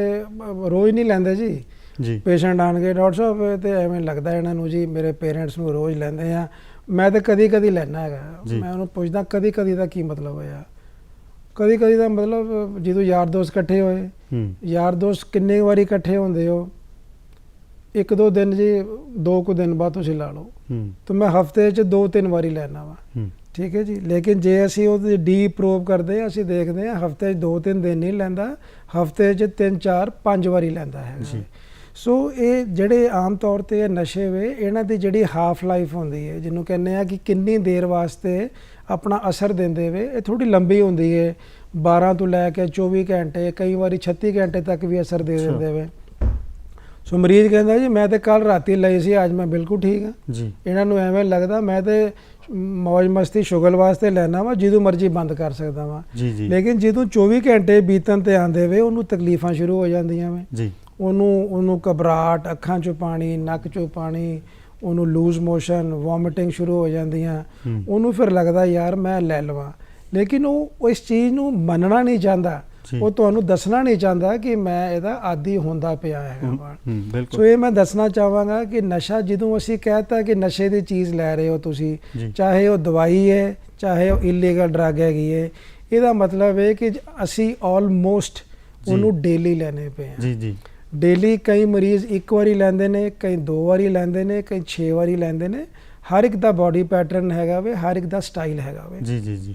ਰੋਜ਼ ਨਹੀਂ ਲੈਂਦੇ ਜੀ। ਪੇਸ਼ੈਂਟ ਆਣਗੇ ਡਾਕਟਰ ਸਾਹਿਬ ਤੇ ਐਵੇਂ ਲੱਗਦਾ ਇਹਨਾਂ ਨੂੰ ਜੀ ਮੇਰੇ ਪੇਰੈਂਟਸ ਨੂੰ ਰੋਜ਼ ਲੈਂਦੇ ਆ, ਮੈਂ ਤਾਂ ਕਦੀ ਕਦੀ ਲੈਣਾ ਹੈਗਾ। ਮੈਂ ਉਹਨੂੰ ਪੁੱਛਦਾ ਕਦੀ ਕਦੀ ਦਾ ਕੀ ਮਤਲਬ ਹੋਇਆ? ਕਦੀ ਕਦੀ ਦਾ ਮਤਲਬ ਜਦੋਂ ਯਾਰ ਦੋਸਤ ਇਕੱਠੇ ਹੋਏ, ਯਾਰ ਦੋਸਤ ਕਿੰਨੇ ਵਾਰੀ ਇਕੱਠੇ ਹੁੰਦੇ ਹੋ? ਇੱਕ ਦੋ ਦਿਨ ਜੀ, 2 ਕੁ ਦਿਨ ਬਾਅਦ ਤੁਸੀਂ ਲਾ ਲਓ, ਤਾਂ ਮੈਂ ਹਫਤੇ 'ਚ 2-3 ਵਾਰੀ ਲੈਣਾ ਵਾ। ਠੀਕ ਹੈ ਜੀ। ਲੇਕਿਨ ਜੇ ਅਸੀਂ ਉਹਦੀ ਡੀਪ ਪ੍ਰੋਬ ਕਰਦੇ ਅਸੀਂ ਦੇਖਦੇ ਹਾਂ ਹਫਤੇ 'ਚ 2-3 ਦਿਨ ਨਹੀਂ ਲੈਂਦਾ, ਹਫਤੇ 'ਚ 3-4-5 ਵਾਰੀ ਲੈਂਦਾ ਹੈ। ਸੋ ਇਹ ਜਿਹੜੇ ਆਮ ਤੌਰ 'ਤੇ ਨਸ਼ੇ ਵੇ, ਇਹਨਾਂ ਦੀ ਜਿਹੜੀ ਹਾਫ ਲਾਈਫ ਹੁੰਦੀ ਹੈ, ਜਿਹਨੂੰ ਕਹਿੰਦੇ ਆ ਕਿ ਕਿੰਨੀ ਦੇਰ ਵਾਸਤੇ ਆਪਣਾ ਅਸਰ ਦਿੰਦੇ ਵੇ, ਇਹ ਥੋੜੀ ਲੰਬੀ ਹੁੰਦੀ ਹੈ। 12 ਤੋਂ ਲੈ ਕੇ 24 ਘੰਟੇ, ਕਈ ਵਾਰੀ 36 ਘੰਟੇ ਤੱਕ ਵੀ ਅਸਰ ਦੇ ਦਿੰਦੇ ਵੇ। ਸੋ ਮਰੀਜ਼ ਕਹਿੰਦਾ ਜੀ ਮੈਂ ਤੇ ਕੱਲ ਰਾਤੀ ਲਈ ਸੀ, ਅੱਜ ਮੈਂ ਬਿਲਕੁਲ ਠੀਕ ਹਾਂ ਜੀ। ਇਹਨਾਂ ਨੂੰ ਐਵੇਂ ਲੱਗਦਾ ਮੈਂ ਤੇ ਮौज ਮਸਤੀ ਸ਼ੁਗਲ ਵਾਸਤੇ ਲੈਣਾ ਵਾ, ਜਦੋਂ ਮਰਜ਼ੀ ਬੰਦ ਕਰ ਸਕਦਾ ਵਾ। ਲੇਕਿਨ ਜਦੋਂ 24 ਘੰਟੇ ਬੀਤਣ ਤੇ ਆਂਦੇ ਵੇ ਉਹਨੂੰ ਤਕਲੀਫਾਂ ਸ਼ੁਰੂ ਹੋ ਜਾਂਦੀਆਂ ਵੇ ਜੀ। ਉਹਨੂੰ ਘਬਰਾਹਟ, ਅੱਖਾਂ 'ਚੋਂ ਪਾਣੀ, ਨੱਕ 'ਚੋਂ ਪਾਣੀ, ਉਹਨੂੰ ਲੂਜ਼ ਮੋਸ਼ਨ, ਵੋਮਿਟਿੰਗ ਸ਼ੁਰੂ ਹੋ ਜਾਂਦੀਆਂ। ਉਹਨੂੰ ਫਿਰ ਲੱਗਦਾ ਯਾਰ ਮੈਂ ਲੈ ਲਵਾਂ, ਲੇਕਿਨ ਉਹ ਇਸ ਚੀਜ਼ ਨੂੰ ਮੰਨਣਾ ਨਹੀਂ ਚਾਹੁੰਦਾ, ਉਹ ਤੁਹਾਨੂੰ ਦੱਸਣਾ ਨਹੀਂ ਚਾਹੁੰਦਾ ਕਿ ਮੈਂ ਇਹਦਾ ਆਦੀ ਹੁੰਦਾ ਪਿਆ ਹੈਗਾ। ਸੋ ਇਹ ਮੈਂ ਦੱਸਣਾ ਚਾਹਾਂਗਾ ਕਿ ਨਸ਼ਾ, ਜਦੋਂ ਅਸੀਂ ਕਹਿਤਾ ਕਿ ਨਸ਼ੇ ਦੀ ਚੀਜ਼ ਲੈ ਰਹੇ ਹੋ ਤੁਸੀਂ, ਚਾਹੇ ਉਹ ਦਵਾਈ ਹੈ ਚਾਹੇ ਉਹ ਇਲੀਗਲ ਡਰੱਗ ਹੈਗੀ ਹੈ, ਇਹਦਾ ਮਤਲਬ ਹੈ ਕਿ ਅਸੀਂ ਆਲਮੋਸਟ ਉਹਨੂੰ ਡੇਲੀ ਲੈਣੇ ਪਏ ਆ। ਡੇਲੀ ਕਈ ਮਰੀਜ਼ 1 ਵਾਰੀ ਲੈਂਦੇ ਨੇ, ਕਈ 2 ਵਾਰੀ ਲੈਂਦੇ ਨੇ, ਕਈ 6 ਵਾਰੀ ਲੈਂਦੇ ਨੇ। ਹਰ ਇੱਕ ਦਾ ਬਾਡੀ ਪੈਟਰਨ ਹੈਗਾ ਵੇ, ਹਰ ਇੱਕ ਦਾ ਸਟਾਈਲ ਹੈਗਾ ਵੇ ਜੀ।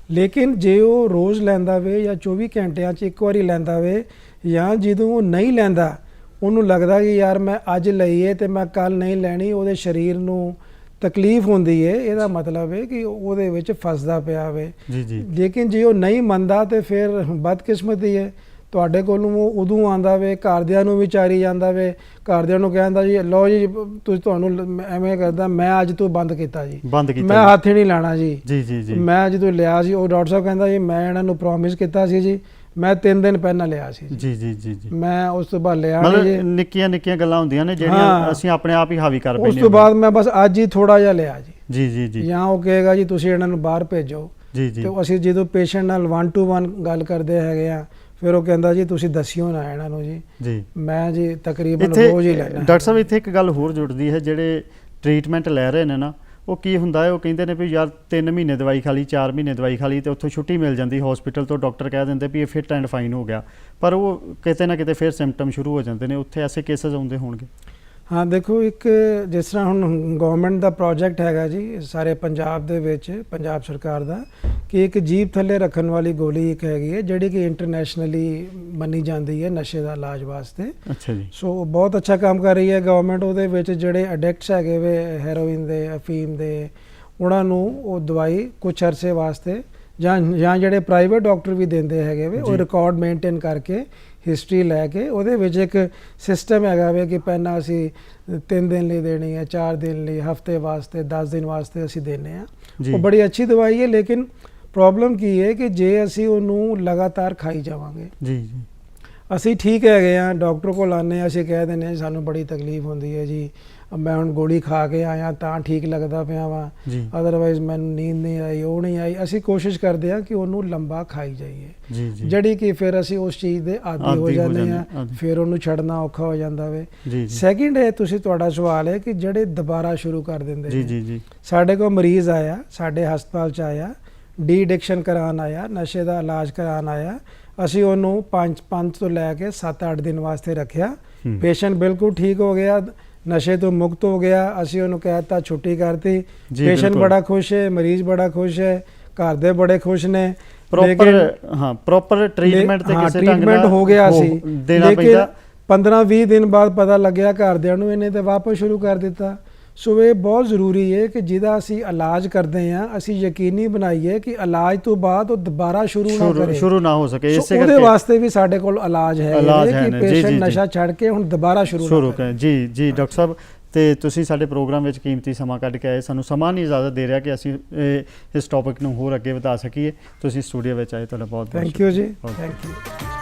ਲੇਕਿਨ ਜੇ ਉਹ ਰੋਜ਼ ਲੈਂਦਾ ਵੇ ਜਾਂ 24 ਘੰਟਿਆਂ 'ਚ 1 ਵਾਰੀ ਲੈਂਦਾ ਵੇ, ਜਾਂ ਜਦੋਂ ਉਹ ਨਹੀਂ ਲੈਂਦਾ ਉਹਨੂੰ ਲੱਗਦਾ ਕਿ ਯਾਰ ਮੈਂ ਅੱਜ ਲਈਏ ਤੇ ਮੈਂ ਕੱਲ ਨਹੀਂ ਲੈਣੀ, ਉਹਦੇ ਸਰੀਰ ਨੂੰ ਤਕਲੀਫ ਹੁੰਦੀ ਹੈ, ਇਹਦਾ ਮਤਲਬ ਹੈ ਕਿ ਉਹਦੇ ਵਿੱਚ ਫਸਦਾ ਪਿਆ ਵੇ ਜੀ। ਲੇਕਿਨ ਜੇ ਉਹ ਨਹੀਂ ਮੰਨਦਾ ਤੇ ਫਿਰ ਬਦਕਿਸਮਤੀ ਹੈ। ਤੁਹਾਡੇ ਕੋਲੋਂ ਉਹ ਉਦੋਂ ਆਉਂਦਾ ਵੇ, ਘਰਦਿਆਂ ਨੂੰ ਵਿਚਾਰੀ ਜਾਂਦਾ ਵੇ, ਘਰਦਿਆਂ ਨੂੰ ਕਹਿੰਦਾ ਜੀ ਲਓ ਜੀ ਤੁਸੀਂ, ਤੁਹਾਨੂੰ ਐਵੇਂ ਕਰਦਾ ਮੈਂ ਅੱਜ ਤੋਂ ਬੰਦ ਕੀਤਾ ਜੀ, ਮੈਂ ਹੱਥ ਹੀ ਨਹੀਂ ਲਾਣਾ ਜੀ। ਮੈਂ ਜਦੋਂ ਲਿਆ ਸੀ ਉਹ ਡਾਕਟਰ ਸਾਹਿਬ ਕਹਿੰਦਾ ਜੀ ਮੈਂ ਇਹਨਾਂ ਨੂੰ ਪ੍ਰੋਮਿਸ ਕੀਤਾ ਸੀ ਜੀ, ਮੈਂ 3 ਦਿਨ ਪਹਿਲਾਂ ਲਿਆ ਸੀ ਜੀ। ਮੈਂ ਉਸ ਤੋਂ ਬਾਅਦ ਲਿਆ ਨਹੀਂ ਜੀ। ਨਿੱਕੀਆਂ ਨਿੱਕੀਆਂ ਗੱਲਾਂ ਹੁੰਦੀਆਂ ਨੇ ਜਿਹੜੀਆਂ ਅਸੀਂ ਆਪਣੇ ਆਪ ਹੀ ਹਾਵੀ ਕਰ ਬੈਠੇ। ਉਸ ਤੋਂ ਬਾਅਦ ਮੈਂ ਬਸ ਅੱਜ ਹੀ ਥੋੜਾ ਜਿਹਾ ਲਿਆ ਜੀ। ਜਾਂ ਉਹ ਕਹੇਗਾ ਜੀ ਤੁਸੀਂ ਇਹਨਾਂ ਨੂੰ ਬਾਹਰ ਭੇਜੋ, ਤੇ ਅਸੀਂ ਜਦੋਂ ਪੇਸ਼ੈਂਟ ਨਾਲ 1 to 1 ਗੱਲ ਕਰਦੇ ਹੈਗੇ ਆ, ਫਿਰ ਉਹ ਕਹਿੰਦਾ ਜੀ ਤੁਸੀਂ ਦੱਸਿਓ ਨਾ ਇਹਨਾਂ ਨੂੰ ਜੀ। ਮੈਂ ਜੀ ਤਕਰੀਬਨ ਰੋਜ਼ ਹੀ ਲੈਣਾ। ਡਾਕਟਰ ਸਾਹਿਬ ਇੱਥੇ ਇੱਕ ਗੱਲ ਹੋਰ ਜੁੜਦੀ ਹੈ, ਜਿਹੜੇ ਟ੍ਰੀਟਮੈਂਟ ਲੈ ਰਹੇ ਨੇ ਨਾ, ਉਹ ਕੀ ਹੁੰਦਾ ਹੈ, ਉਹ ਕਹਿੰਦੇ ਨੇ ਵੀ ਯਾਰ 3 ਮਹੀਨੇ ਦਵਾਈ ਖਾ ਲਈ, 4 ਮਹੀਨੇ ਦਵਾਈ ਖਾ ਲਈ ਤੇ ਉੱਥੋਂ ਛੁੱਟੀ ਮਿਲ ਜਾਂਦੀ ਹਸਪੀਟਲ ਤੋਂ, ਡਾਕਟਰ ਕਹਿ ਦਿੰਦੇ ਵੀ ਇਹ ਫਿਟ ਐਂਡ ਫਾਈਨ ਹੋ ਗਿਆ, ਪਰ ਉਹ ਕਿਤੇ ਨਾ ਕਿਤੇ ਫਿਰ ਸਿੰਪਟਮ ਸ਼ੁਰੂ ਹੋ ਜਾਂਦੇ ਨੇ। ਉੱਥੇ ਐਸੇ ਕੇਸਿਸ ਆਉਂਦੇ ਹੋਣਗੇ? ਹਾਂ ਦੇਖੋ, ਇੱਕ ਜਿਸ ਤਰ੍ਹਾਂ ਹੁਣ ਗਵਰਨਮੈਂਟ ਦਾ ਪ੍ਰੋਜੈਕਟ ਹੈਗਾ ਜੀ ਸਾਰੇ ਪੰਜਾਬ ਦੇ ਵਿੱਚ, ਪੰਜਾਬ ਸਰਕਾਰ ਦਾ, ਕਿ ਇੱਕ ਜੀਭ ਥੱਲੇ ਰੱਖਣ ਵਾਲੀ ਗੋਲੀ ਇੱਕ ਹੈਗੀ ਹੈ ਜਿਹੜੀ ਕਿ ਇੰਟਰਨੈਸ਼ਨਲੀ ਮੰਨੀ ਜਾਂਦੀ ਹੈ ਨਸ਼ੇ ਦਾ ਇਲਾਜ ਵਾਸਤੇ। ਅੱਛਾ ਜੀ। ਸੋ ਬਹੁਤ ਅੱਛਾ ਕੰਮ ਕਰ ਰਹੀ ਹੈ ਗਵਰਨਮੈਂਟ। ਉਹਦੇ ਵਿੱਚ ਜਿਹੜੇ ਅਡਿਕਟਸ ਹੈਗੇ ਵੇ ਹੈਰੋਇਨ ਦੇ, ਅਫੀਮ ਦੇ, ਉਹਨਾਂ ਨੂੰ ਉਹ ਦਵਾਈ ਕੁਛ ਅਰਸੇ ਵਾਸਤੇ, ਜਾਂ ਜਿਹੜੇ ਪ੍ਰਾਈਵੇਟ ਡਾਕਟਰ ਵੀ ਦਿੰਦੇ ਹੈਗੇ ਵੇ, ਉਹ ਰਿਕਾਰਡ ਮੇਨਟੇਨ ਕਰਕੇ, ਹਿਸਟਰੀ ਲੈ ਕੇ, ਉਹਦੇ ਵਿੱਚ ਇੱਕ ਸਿਸਟਮ ਹੈਗਾ ਵੇ ਕਿ ਪਹਿਲਾਂ ਅਸੀਂ 3 ਦਿਨ ਲਈ ਦੇਣੀ ਹੈ, 4 ਦਿਨ ਲਈ, ਹਫਤੇ ਵਾਸਤੇ, 10 ਦਿਨ ਵਾਸਤੇ ਅਸੀਂ ਦੇਣੇ ਆ। ਉਹ ਬੜੀ ਅੱਛੀ ਦਵਾਈ ਹੈ, ਲੇਕਿਨ ਪ੍ਰੋਬਲਮ ਕੀ ਹੈ ਕਿ ਜੇ ਅਸੀਂ ਉਹਨੂੰ ਲਗਾਤਾਰ ਖਾਈ ਜਾਵਾਂਗੇ, ਅਸੀਂ ਠੀਕ ਹੈਗੇ ਆ, ਡਾਕਟਰ ਕੋਲ ਆਉਂਦੇ ਹਾਂ, ਅਸੀਂ ਕਹਿ ਦਿੰਦੇ ਹਾਂ ਸਾਨੂੰ ਬੜੀ ਤਕਲੀਫ ਹੁੰਦੀ ਹੈ ਜੀ, ਮੈਂ ਹੁਣ ਗੋਲੀ ਖਾ ਕੇ ਆਇਆ ਤਾਂ ਠੀਕ ਲੱਗਦਾ ਪਿਆ ਵਾ, ਅਦਰਵਾਈਜ਼ ਮੈਨੂੰ ਨੀਂਦ ਨਹੀਂ ਆਈ, ਉਹ ਨਹੀਂ ਆਈ। ਅਸੀਂ ਕੋਸ਼ਿਸ਼ ਕਰਦੇ ਹਾਂ ਕਿ ਉਹਨੂੰ ਲੰਬਾ ਖਾਈ ਜਾਈਏ, ਜਿਹੜੀ ਕਿ ਫਿਰ ਅਸੀਂ ਉਸ ਚੀਜ਼ ਦੇ ਆਦੀ ਹੋ ਜਾਂਦੇ ਹਾਂ, ਫਿਰ ਉਹਨੂੰ ਛੱਡਣਾ ਔਖਾ ਹੋ ਜਾਂਦਾ ਵੇ। ਸੈਕਿੰਡ ਹੈ, ਤੁਸੀਂ ਤੁਹਾਡਾ ਸਵਾਲ ਹੈ ਕਿ ਜਿਹੜੇ ਦੁਬਾਰਾ ਸ਼ੁਰੂ ਕਰ ਦਿੰਦੇ ਨੇ। ਸਾਡੇ ਕੋਲ ਮਰੀਜ਼ ਆਇਆ, ਸਾਡੇ ਹਸਪਤਾਲ 'ਚ ਆਇਆ, ਡੀ ਐਡਿਕਸ਼ਨ ਕਰਾਉਣ ਆਇਆ, ਨਸ਼ੇ ਦਾ ਇਲਾਜ ਕਰਾਉਣ ਆਇਆ, ਅਸੀਂ ਉਹਨੂੰ 5 ਤੋਂ ਲੈ ਕੇ 7-8 ਦਿਨ ਵਾਸਤੇ ਰੱਖਿਆ, ਪੇਸ਼ੈਂਟ ਬਿਲਕੁਲ ਠੀਕ ਹੋ ਗਿਆ, ਨਸ਼ੇ ਤੋਂ ਮੁਕਤ ਹੋ ਗਿਆ, ਅਸੀਂ ਉਹਨੂੰ ਕਹਿ ਦਿੱਤਾ ਛੁੱਟੀ ਕਰਤੀ, ਪੇਸ਼ੈਂਟ ਬੜਾ ਖੁਸ਼ ਹੈ, ਮਰੀਜ਼ ਬੜਾ ਖੁਸ਼ ਹੈ, ਘਰ ਦੇ ਬੜੇ ਖੁਸ਼ ਨੇ, ਪ੍ਰੋਪਰ ਟ੍ਰੀਟਮੈਂਟ ਤੇ ਕਿਸੇ ਟ੍ਰੀਟਮੈਂਟ ਹੋ ਗਿਆ ਸੀ, ਲੇਕਿਨ 15-20 ਦਿਨ ਬਾਅਦ ਪਤਾ ਲੱਗਿਆ ਘਰਦਿਆਂ ਨੂੰ, ਇਹਨੇ ਤੇ ਵਾਪਸ ਸ਼ੁਰੂ ਕਰ ਦਿੱਤਾ। ਸੋ ਇਹ ਬਹੁਤ ਜ਼ਰੂਰੀ ਹੈ ਕਿ ਜਿਹਦਾ ਅਸੀਂ ਇਲਾਜ ਕਰਦੇ ਹਾਂ, ਅਸੀਂ ਯਕੀਨੀ ਬਣਾਈਏ ਕਿ ਇਲਾਜ ਤੋਂ ਬਾਅਦ ਉਹ ਦੁਬਾਰਾ ਸ਼ੁਰੂ ਨਾ ਹੋ ਸਕੇ। ਇਸੇ ਕਰਕੇ ਉਹਦੇ ਵਾਸਤੇ ਵੀ ਸਾਡੇ ਕੋਲ ਇਲਾਜ ਹੈ ਕਿ ਪੇਸ਼ੈਂਟ ਨਸ਼ਾ ਛੱਡ ਕੇ ਹੁਣ ਦੁਬਾਰਾ ਸ਼ੁਰੂ ਕਰੇ। ਜੀ ਡਾਕਟਰ ਸਾਹਿਬ, ਤੇ ਤੁਸੀਂ ਸਾਡੇ ਪ੍ਰੋਗਰਾਮ ਵਿੱਚ ਕੀਮਤੀ ਸਮਾਂ ਕੱਢ ਕੇ ਆਏ, ਸਾਨੂੰ ਸਮਾਂ ਨਹੀਂ ਇਜਾਜ਼ਤ ਦੇ ਰਿਹਾ ਕਿ ਅਸੀਂ ਇਸ ਟੌਪਿਕ ਨੂੰ ਹੋਰ ਅੱਗੇ ਵਧਾ ਸਕੀਏ। ਤੁਸੀਂ ਸਟੂਡੀਓ ਵਿੱਚ ਆਏ, ਤੁਹਾਡਾ ਬਹੁਤ ਬਹੁਤ ਥੈਂਕ ਯੂ ਜੀ, ਥੈਂਕ ਯੂ।